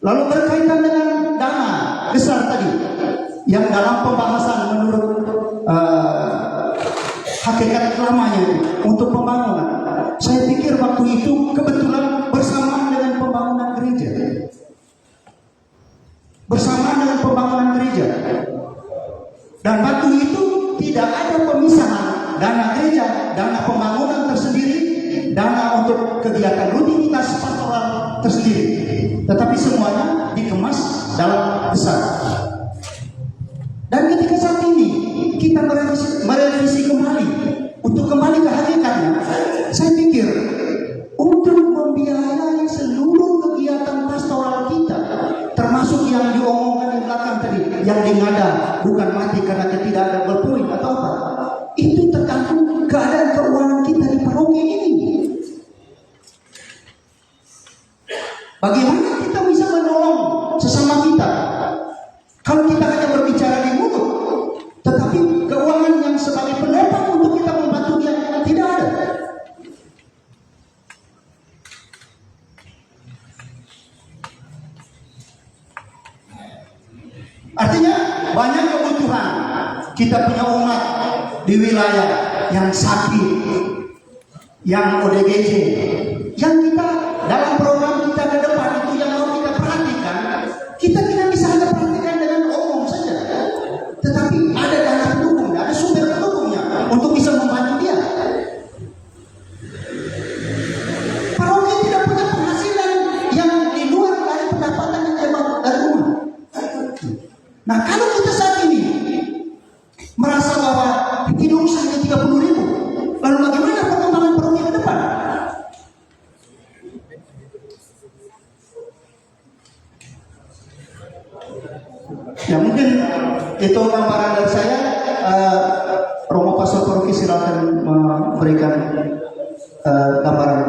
Lalu berkaitan dengan dana besar tadi, yang dalam pembahasan menurut hakikat lamanya untuk pembangunan, saya pikir waktu itu kebetulan bersamaan dengan pembangunan gereja. Bersamaan dengan pembangunan gereja. Dan waktu itu tidak ada pemisahan dana gereja, dana pembangunan tersendiri, dana untuk kegiatan rutinitas pastoral tersendiri. Tetapi semuanya dikemas dalam besar. Dan ketika saat ini kita merevisi kembali untuk kembali ke hakikatnya, saya pikir untuk membiayai seluruh kegiatan pastoral kita, termasuk yang diomongkan di belakang tadi, yang dingada bukan mati karena tidak ada berpoin atau apa, itu tergantung keadaan keuangan kita di paroki ini. Bagaimana kita bisa menolong sesama kita kalau kita hanya berbicara di mulut, tetapi keuangan yang sebagai penopang untuk kita membantu dia tidak ada? Artinya banyak kebutuhan kita punya umat di wilayah yang sakit, yang ODGJ, yang kita dalam program kita ke depan itu yang mau kita perhatikan. Kita tidak bisa hanya perhatikan dengan omong saja, tetapi ada dana pendukungnya, ada sumber pendukungnya untuk bisa membantu dia. Paroki tidak punya penghasilan yang di luar dari pendapatan yang memang dari rumah. Nah, kalau kita saat ini merasa bahwa hidup hanya 30.000, lalu bagaimana perkembangan paroki ke depan? Ya, mungkin itu gambaran dari saya. Romo Pastor Paroki silakan memberikan gambaran.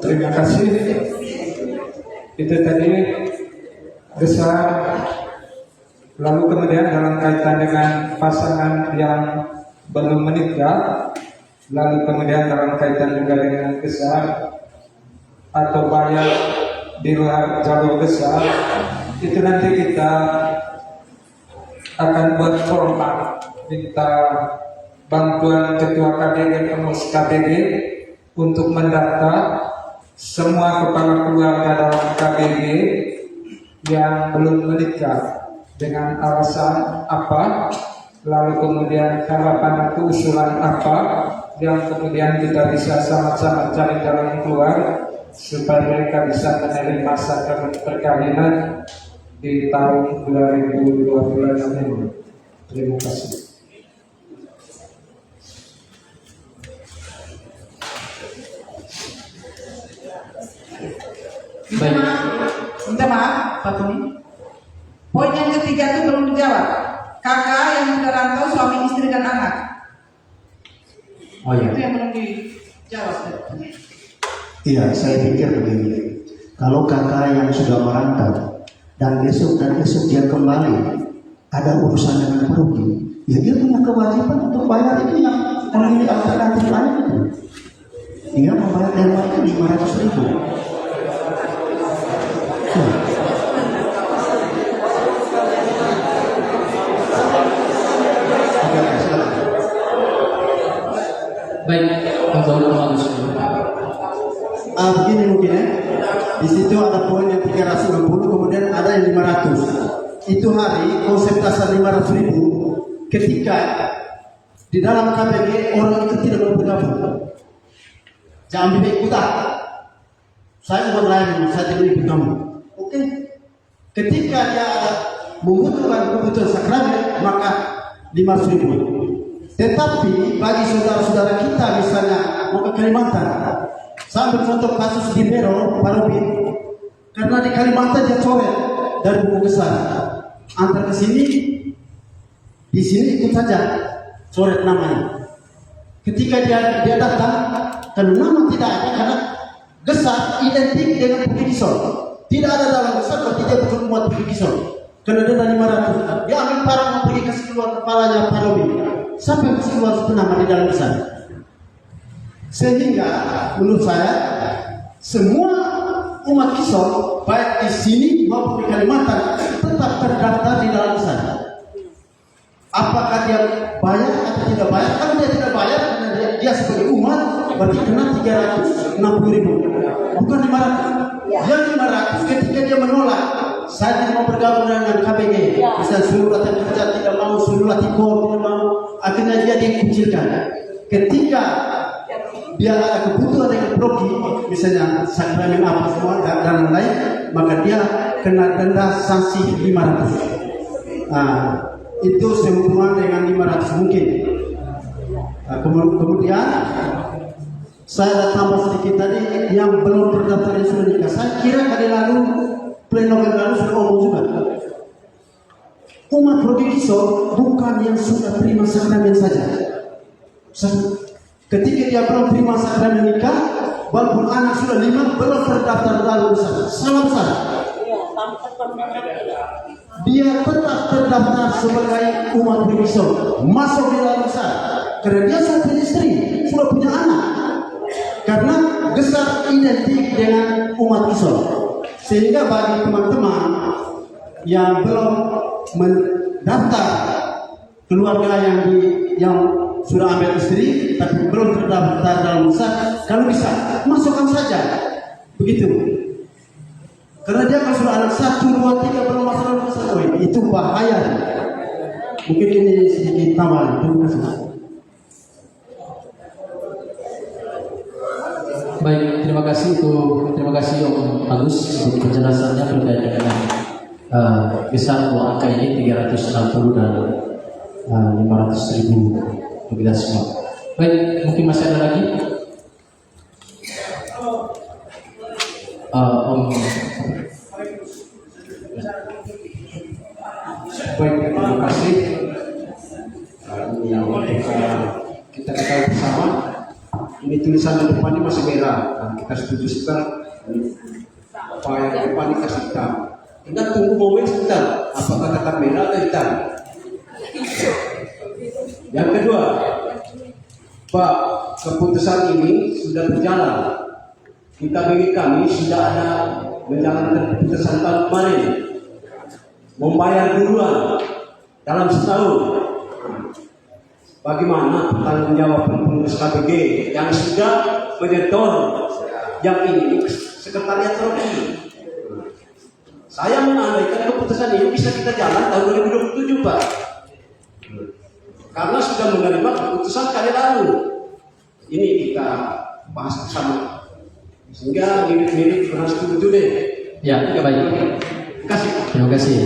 Terima kasih. Itu tadi besar. Lalu kemudian dalam kaitan dengan pasangan yang belum menikah, lalu kemudian dalam kaitan juga dengan besar atau bayar di luar jalur besar, itu nanti kita akan buat format, minta bantuan ketua KBG, pengurus KBG untuk mendata semua kepala keluarga dalam KBG yang belum menikah dengan alasan apa, lalu kemudian harapan atau usulan apa yang kemudian kita bisa sama-sama cari jalan keluar supaya mereka bisa menerima sakramen perkawinan di tahun 2012 ini. Terima kasih. Minta maaf, Pak Tony. Poin yang ketiga itu belum dijawab. Kakak yang sudah rantau, suami, istri, dan anak. Oh iya. Itu yang belum dijawab. Iya, saya pikir begini. Kalau kakak yang sudah merantau dan besok dia kembali ada urusan dengan perugi, ya dia punya kewajiban untuk bayar itu yang memiliki alternatif lain itu. Dia membayar DP itu 500.000. Baik, untuk Agus. Begini mungkin ya. Di situ ada poin yang 360, kemudian ada yang 500. Itu hari konsep dasar 500.000 ketika di dalam KPG orang itu tidak mau bergabung. Jangan ikut-ikutan. Saya bukan lain, saya tidak ikut kamu. Oke. Ketika dia membutuhkan kebutuhan sakramen, maka 500.000. Tetapi bagi saudara-saudara kita misalnya mau ke Kalimantan, saya ambil contoh kasus di Mero, Parobi, karena di Kalimantan dia coret dari buku besar, antar ke sini, di sini ikut saja coret namanya. Ketika dia datang, kalau nama tidak ada karena gesar identik dengan buku kisah, tidak ada dalam gesar berarti dia bukan umat buku kisah. Karena dia dari 500, dia ambil parang mau pergi kasih keluar kepalanya Parobi. Siapa yang kasih keluar nama di dalam besar? Sehingga menurut saya semua umat Islam baik di sini maupun di Kalimantan tetap terdaftar di dalam besar. Apakah dia bayar atau tidak bayar? Kalau dia tidak bayar karena dia sebagai umat berarti kena 360.000, bukan 500. Yang 500 ketika dia menolak, saya tidak mau bergabung dengan KPG, misalnya seluruh latihan kerja tidak mau, seluruh latih kor tidak mau, akhirnya dia dikucilkan. Ketika dia ada kebutuhan dengan progi, misalnya sakramen apa semua dan lain, maka dia kena denda sanksi 500. Itu sehubungan dengan 500 mungkin. Kemudian saya ada tambah sedikit tadi yang belum terdaftar yang sudah nikah. Saya kira hari lalu pleno lalu sudah ngomong juga. Umat Progiso bukan yang sudah terima sakramen saja. Ketika dia belum terima sakramen nikah, walaupun anak sudah 5 belum terdaftar dalam besar. Salah besar. Dia tetap terdaftar sebagai umat Progiso, masuk di dalam besar. Karena dia sudah punya istri, sudah punya anak. Karena besar identik dengan umat Islam. Sehingga bagi teman-teman yang belum mendaftar keluarga yang sudah ambil istri tapi belum terdaftar dalam besar, kalau bisa masukkan saja begitu. Karena dia kalau sudah anak 1, 2, 3 belum masuk dalam besar, itu bahaya. Mungkin ini sedikit tambahan. Terima kasih. Baik, terima kasih Om Agus untuk penjelasannya terkait dengan besar uang angka ini 360 dan 500.000 bagi kita semua. Baik, mungkin masih ada lagi. Om. Baik, terima kasih. Kita ketahui bersama. Ini tulisan di depan ini masih merah. Kita setuju sebentar. Apa yang di depan ini kasih hitam. Kita tunggu momen sebentar. Apakah tetap merah atau hitam? Yang kedua, Pak, keputusan ini sudah berjalan. Kita bagi kami sudah ada menjalankan keputusan tahun kemarin, membayar duluan dalam setahun. Bagaimana tanggung jawab pengurus KPG yang sudah menyetor yang ini sekretariat Rocky? Saya menandaikan keputusan ini bisa kita jalan tahun 2027, Pak. karena sudah menerima keputusan kali lalu. Ini kita bahas bersama sehingga mirip-mirip pernah setuju deh. Ya, baik. Kasih. Terima kasih.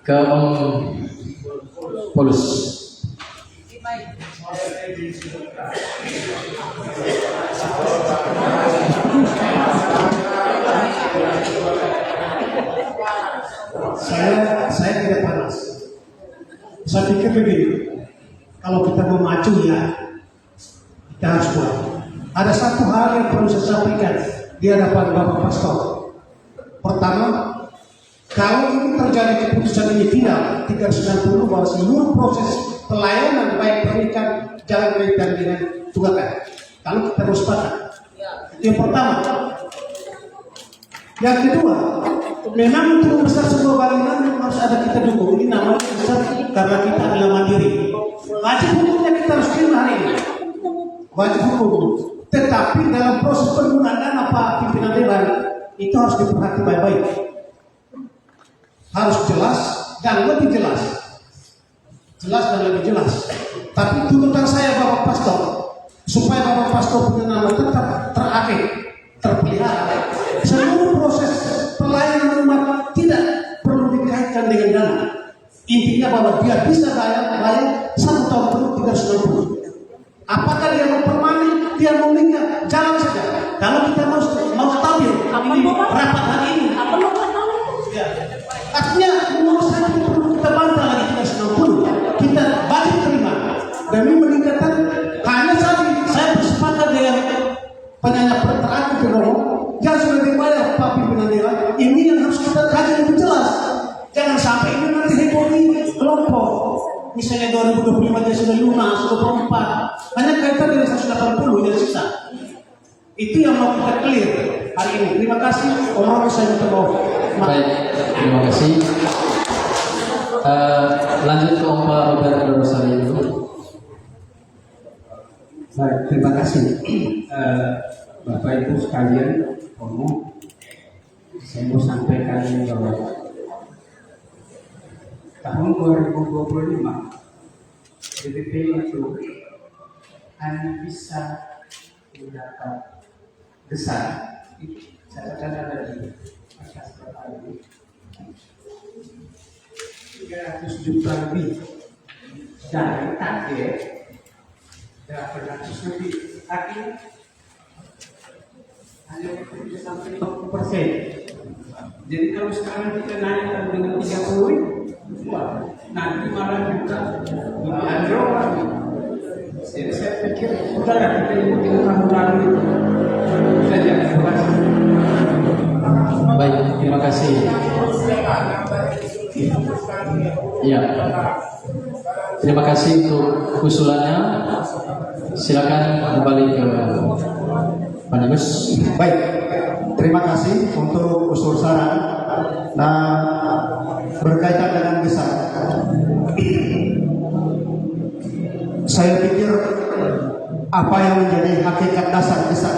Ke Om Polus. Saya tidak panas. Saya pikir begini, kalau kita mau maju ya, kita harus buat. Ada satu hal yang perlu saya sampaikan di hadapan Bapak Pastor. Pertama, kalau ini terjadi keputusan ini final 390 bahwa seluruh proses pelayanan baik pernikahan jalan kaitan dengan tunggakan. Kalau kita harus sepakat. Itu yang pertama. Yang kedua, memang untuk membesar sebuah bangunan harus ada kita dukung. Ini namanya besar karena kita adalah mandiri. Wajib hukumnya kita harus terima hari ini. Wajib hukum. Tetapi dalam proses penggunaan dana Pak pimpinan dewan itu harus diperhatikan baik-baik. Harus jelas dan lebih jelas. Jelas dan lebih jelas. Tapi tuntutan saya Bapak Pastor supaya Bapak Pastor punya nama tetap terakhir, terpelihara. Seluruh proses pelayanan umat tidak perlu dikaitkan dengan dana. Intinya bahwa dia bisa bayar 1 tahun penuh 390. Apakah dia mau permanen, dia mau nikah, jalan saja. Kalau kita mau stabil, ini rapat hari ini. Ya. Artinya menurut saya tidak perlu kita bantah lagi 390. Kita wajib terima. Demi meningkatkan hanya saya bersepakat dengan penyanyi terakhir ke Romo. Yang sudah dibayar Pak pimpinan dewan, ini yang harus kita kaji lebih jelas. Jangan sampai ini nanti heboh kelompok. Misalnya 2025 dia sudah lunas, sudah 24. Hanya kaitan dengan 180 yang sisa. Itu yang mau kita clear hari ini. Terima kasih. Om saya minta maaf. Baik, terima kasih. Lanjut ke Om Roberto Rosario dulu. Baik, terima kasih. Bapak Ibu sekalian, saya mau sampaikan bahwa tahun 2025 BPP itu hanya bisa mendapat besar. Catatan ada di atas kertas ini 300 juta lebih dari target 800 lebih. Artinya hanya bisa sampai 40%. Jadi kalau sekarang kita naikkan dengan 30, nanti malah juga lebih anjlok lagi. Jadi saya pikir udahlah kita ikuti tahun lalu itu saja. Baik, terima kasih. Ya, terima kasih untuk usulannya. Silakan kembali ke Pak Dimas. Baik, terima kasih untuk usul saran. Nah, berkaitan dengan besar, saya pikir apa yang menjadi hakikat dasar besar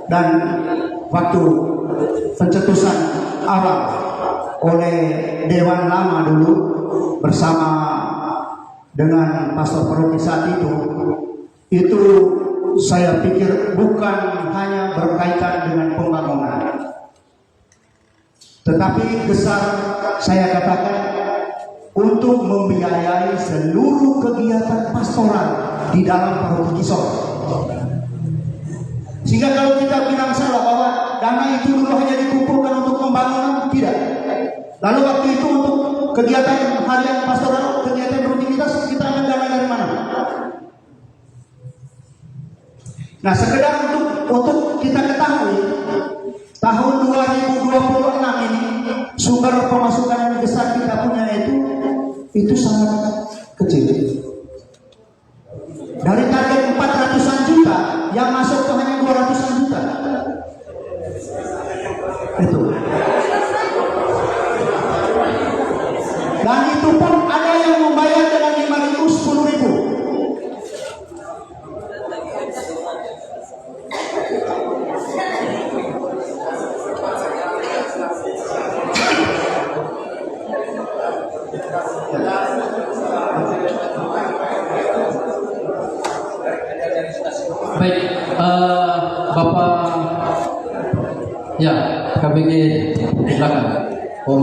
dan waktu pencetusan awal oleh Dewan Lama dulu bersama dengan Pastor Paroki saat itu saya pikir bukan hanya berkaitan dengan pembangunan, tetapi besar saya katakan untuk membiayai seluruh kegiatan pastoral di dalam paroki Kisor. Sehingga kalau kita bilang salah bahwa dana itu dulu hanya dikumpulkan untuk pembangunan, tidak. Lalu waktu itu untuk kegiatan harian pastoral, kegiatan rutinitas, kita ambil dana dari mana? Nah, sekedar untuk kita ketahui, tahun 2026 ini sumber pemasukan yang besar kita punya itu sangat kecil. Dari target 400-an juta yang masuk ke hanya 200-an juta. Itu. Dan itu pun ada yang membayar dengan 5.000, 10.000. Baik, Bapak ya KBG silakan. Om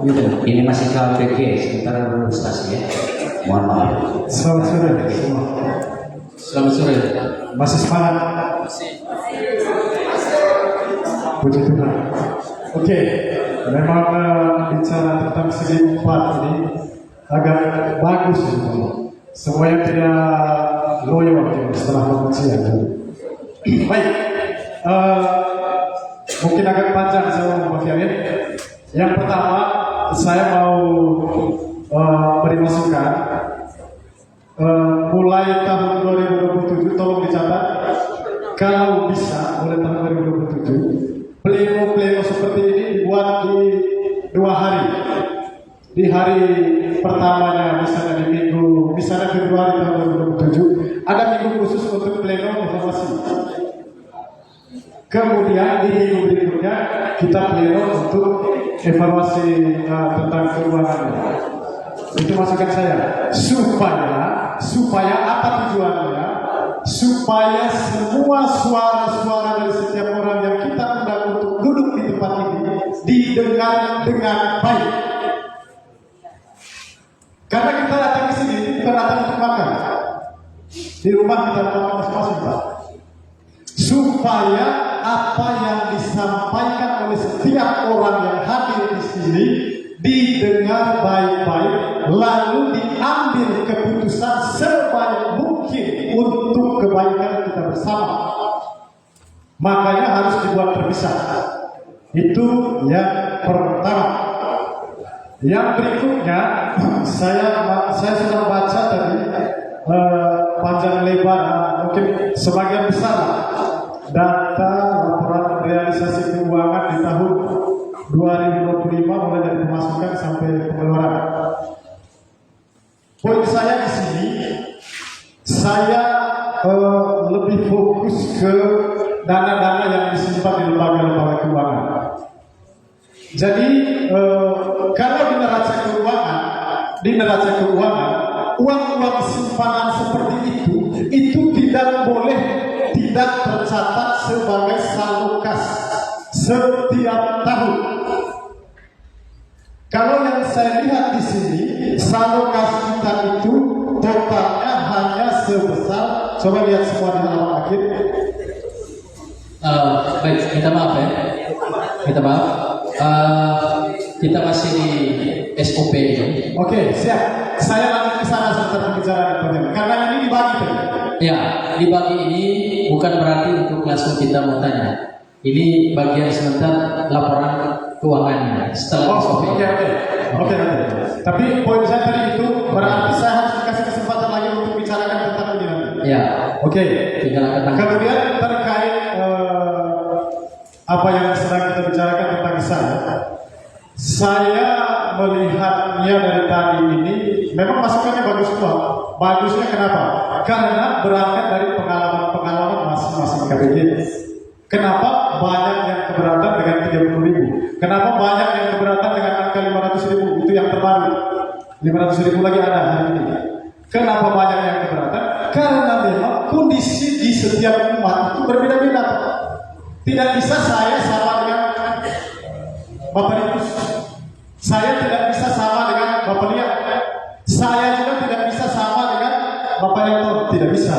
Yuda. Ini masih KPG, sebentar stasi ya. Mohon maaf. Selamat sore semua. Selamat sore. Masih semangat? Puji Tuhan. Oke, memang bicara tentang segi 4 ini agak bagus gitu. Semua yang tidak loyo setelah pengujian. Baik, mungkin agak panjang saya mau bagian. Yang pertama, saya mau beri masukan. Mulai tahun 2027, tolong dicatat, kalau bisa mulai tahun 2027, pleno seperti ini dibuat di 2 hari. Di hari pertamanya, misalnya di minggu, misalnya Februari tahun 2027, ada minggu khusus untuk pleno evaluasi. Kemudian di minggu berikutnya kita pleno untuk evaluasi tentang keuangannya. Itu masukan saya, supaya apa tujuannya? Supaya semua suara-suara dari setiap orang yang kita undang untuk duduk di tempat ini didengar dengan baik. Karena kita datang ke sini bukan datang untuk makan. Di rumah kita makan masing-masing, Pak. Supaya apa yang disampaikan oleh setiap orang yang hadir di sini didengar baik-baik, lalu diambil keputusan sebaik mungkin untuk kebaikan kita bersama. Makanya harus dibuat terpisah. Itu yang pertama. Yang berikutnya, saya sudah baca tadi panjang lebar, mungkin sebagian besar data laporan realisasi keuangan di tahun 2025 mulai dari pemasukan sampai pengeluaran. Poin saya di sini, saya lebih fokus ke dana-dana yang disimpan di lembaga-lembaga keuangan. Jadi kalau di neraca keuangan, uang-uang simpanan seperti itu tidak boleh tidak tercatat sebagai saldo kas setiap tahun. Kalau yang saya lihat di sini, saldo kas kita itu totalnya hanya sebesar, coba lihat semua di halaman akhir. Baik, minta maaf ya. Minta maaf. Kita masih di SOP ini. Oke, siap. Saya lanjut ke sana sebentar pembicaraan karena ini dibagi tadi. Ya, dibagi ini bukan berarti untuk langsung kita mau tanya. Ini bagian sebentar laporan keuangannya setelah SOP. Oke. Tapi poin saya tadi itu berarti saya harus dikasih kesempatan lagi untuk bicarakan tentang ini nanti. Ya. Oke. Tinggal kemudian terkait apa yang sedang kita bicarakan tentang kesana. Saya melihatnya dari tadi ini memang masukannya bagus kok. Bagusnya kenapa? Karena berangkat dari pengalaman masing-masing KBG. Kenapa banyak yang keberatan dengan 30.000? Kenapa banyak yang keberatan dengan angka 500.000? Itu yang terbaru. 500.000 lagi ada hari ini. Kenapa banyak yang keberatan? Karena memang kondisi di setiap umat itu berbeda-beda. Tidak bisa saya sama dengan Bapak Ibu. Saya tidak bisa sama dengan Bapak Lia. Saya juga tidak bisa sama dengan Bapak Yanto. Tidak bisa.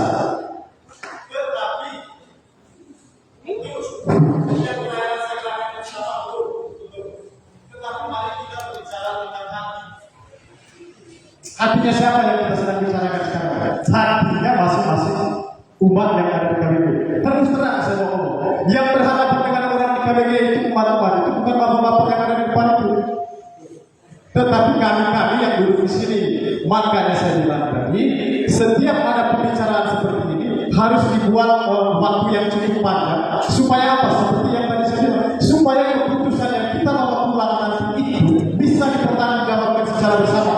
Hatinya siapa yang kita sedang bicarakan sekarang? Hatinya masing-masing umat yang ada di KBG. Terus terang saya mau ngomong, yang berhadapan dengan orang di KBG itu umat-umat, itu bukan bapak-bapak yang ada di depan itu, tetapi kami yang duduk di sini. Makanya saya bilang tadi, setiap ada pembicaraan seperti ini harus dibuat waktu yang cukup panjang. Supaya apa? Seperti yang tadi saya bilang, supaya keputusan yang kita bawa pulang nanti itu bisa dipertanggungjawabkan secara bersama.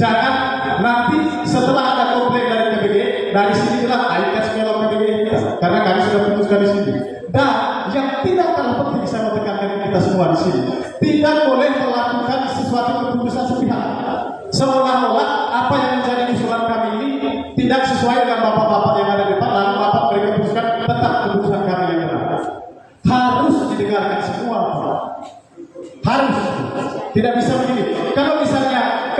Jangan nanti setelah ada komplain dari KBG, dari sini bilang, ayo kasih melok KBG karena kami sudah putuskan di sini. Dan yang tidak kalah penting saya mau tekankan kita semua di sini, tidak boleh melakukan sesuatu keputusan sepihak. Seolah-olah apa yang menjadi usulan kami ini tidak sesuai dengan bapak-bapak yang ada di depan, lalu bapak mereka putuskan Tidak bisa begini. Kalau misalnya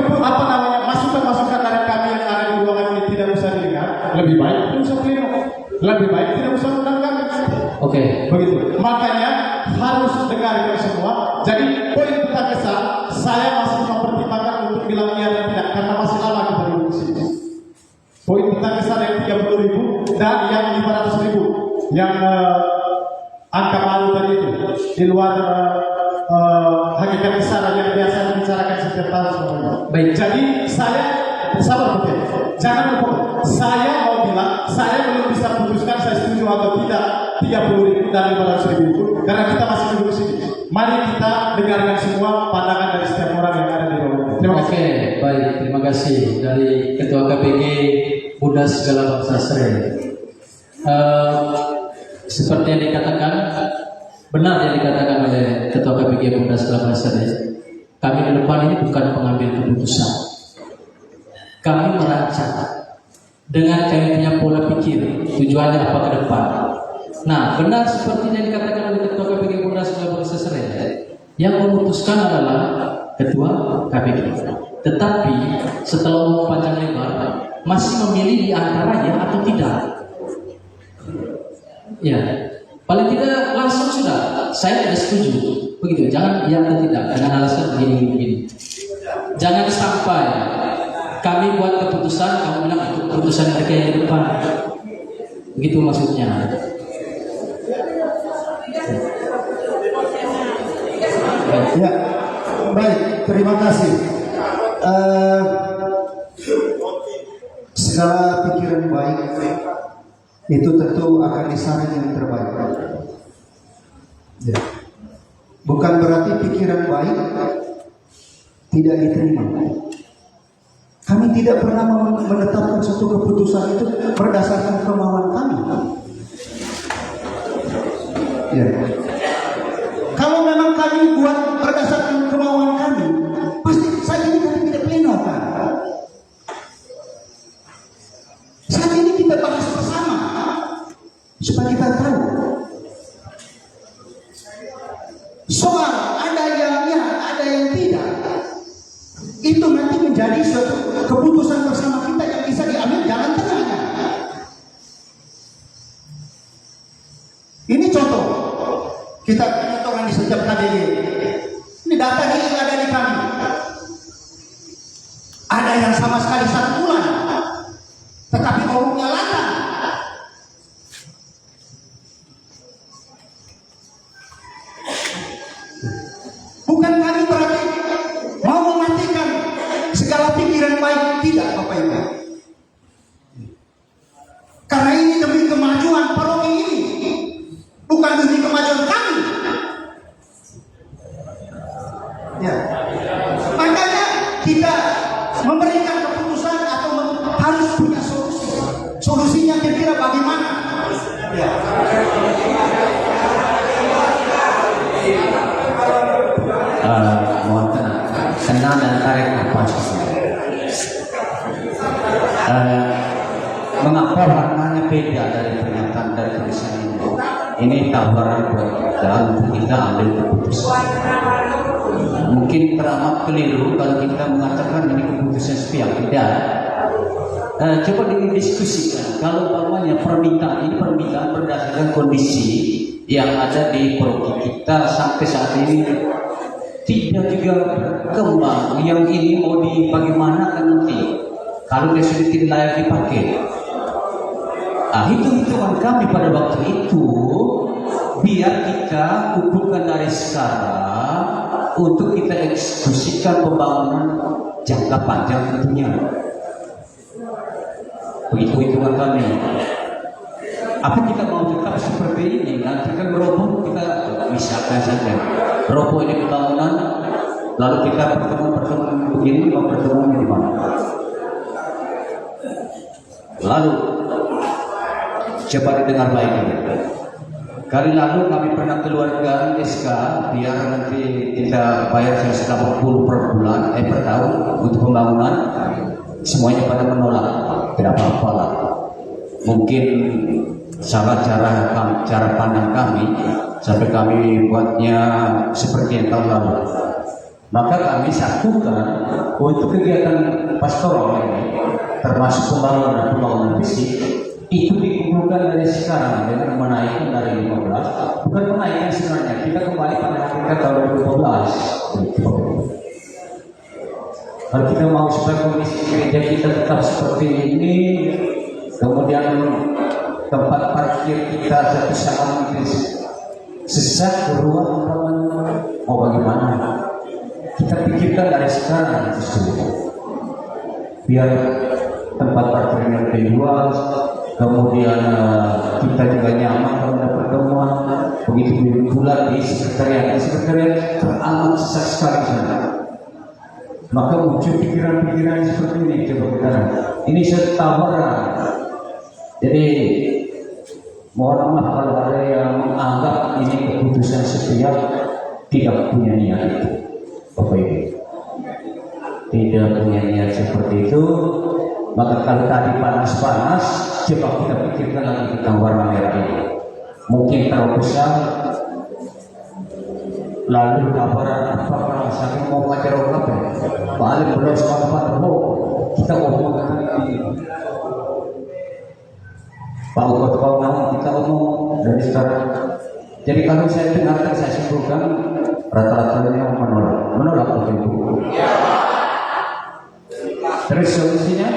masukan-masukan dari kami yang ada di ruangan ini tidak usah didengar, lebih baik tidak usah pleno, lebih baik tidak usah undang kami. Oke. Begitu. Makanya harus dengar itu semua. Jadi poin kita besar, saya masih mempertimbangkan untuk bilang iya dan tidak karena masih lama kita duduk di sini. Poin kita besar yang 30.000 dan yang 500.000 yang angka malu tadi itu di luar hakikat besar yang biasa dibicarakan setiap tahun semuanya. Baik. Jadi saya sabar betul. Jangan lupa, saya mau bilang saya belum bisa putuskan saya setuju atau tidak 30.000 dan 500.000 itu karena kita masih duduk sini. Mari kita dengarkan semua pandangan dari setiap orang yang ada di ruangan. Terima kasih. Oke, baik, terima kasih dari Ketua KPG Bunda Segala Bangsa Seren. Seperti yang dikatakan, benar yang dikatakan oleh Ketua KPG Bunda Segala Bangsa Seren. Kami di depan ini bukan pengambil keputusan. Kami merancang dengan kami punya pola pikir tujuannya apa ke depan. Nah, benar seperti yang dikatakan oleh Ketua KPG Bunda Segala Bangsa Seren, yang memutuskan adalah Ketua KPG. Tetapi setelah umum panjang lebar masih memilih di antara ya atau tidak. Ya, paling tidak langsung sudah saya tidak setuju. Begitu, jangan ya atau tidak dengan alasan begini. Jangan sampai kami buat keputusan, kamu bilang itu keputusan mereka yang di depan. Begitu maksudnya. Ya, baik, terima kasih. Segala pikiran baik itu tentu akan disaring yang terbaik. Ya. Bukan berarti pikiran baik tidak diterima. Kami tidak pernah menetapkan suatu keputusan itu berdasarkan kemauan kami. Ya. Kalau memang kami buat berdasarkan kemauan kami, pasti saat ini kami tidak pleno kan? Saat ini kita bahas bersama supaya kita tahu. Soal ada yang ya, ada yang tidak, itu nanti menjadi suatu keputusan bersama kita yang bisa diambil jalan tengahnya. Ini contoh kita menentukan di setiap KDG. Ini data ini yang ada di kami. Ada yang sama sekali 1 bulan, tetapi umumnya lama. Bukan kami berarti mau mematikan segala pikiran baik, tidak Bapak Ibu. Karena ini demi kemajuan paroki ini, bukan demi kemajuan kami. Ya. Makanya kita memberikan keputusan atau harus punya solusi. Solusinya kira-kira bagaimana? Ya. Mohon tenang, senang dan tarik nafas. Mengapa warnanya beda dari pernyataan dari tulisan ini? Ini tawaran buat kita untuk kita ambil keputusan. Mungkin teramat keliru kalau kita mengatakan ini keputusan sepihak, tidak. Coba didiskusikan. Kalau umpamanya permintaan ini permintaan berdasarkan kondisi yang ada di paroki kita sampai saat ini tidak juga berkembang. Yang ini mau bagaimana kan nanti kalau dia sudah tidak layak dipakai. Hitung-hitungan kami pada waktu itu biar kita kumpulkan dari sekarang untuk kita eksekusikan pembangunan jangka panjang tentunya. Begitu hitungan kami. Apa kita mau tetap seperti ini? Nanti kan roboh, kita misalkan saja roboh ini pembangunan, lalu kita pertemuan begini, mau pertemuan di mana? Lalu coba didengar baik ini. Kali lalu kami pernah keluarkan SK biar nanti kita bayar 180 per bulan, per tahun untuk pembangunan. Semuanya pada menolak, tidak apa-apa lah. Mungkin salah cara pandang kami sampai kami buatnya seperti yang tahun lalu. Maka kami satukan untuk kegiatan pastoral ini, termasuk pembangunan fisik, itu dikumpulkan dari sekarang dengan menaikkan dari 15, bukan menaikkan sebenarnya, kita kembali pada hakikat tahun 2012. Kalau kita mau supaya kondisi gereja kita tetap seperti ini, kemudian tempat parkir kita satu saat sesak ruang mau bagaimana? Kita pikirkan dari sekarang justru biar tempat parkirnya lebih luas, kemudian kita juga nyaman kalau ada pertemuan. Begitu bulan di sekretariat teramat sesak sekali sana. Maka muncul pikiran-pikiran seperti ini. Ini setawaran. Jadi mohon maaf kalau ada yang menganggap ini keputusan setiap tidak punya niat itu. Bapak Ibu, tidak punya niat seperti itu. Maka kalau tadi panas-panas, coba kita pikirkan lagi tentang warna merah ini. Mungkin terlalu besar. Lalu kabaran apakah saya mau pacar apa? Balik belum sempat kita ngomong ini. Pak Ukot mau kita omong dari sekarang. Jadi kalau saya dengarkan, saya simpulkan rata-ratanya menolak Bapak Ibu. Terus solusinya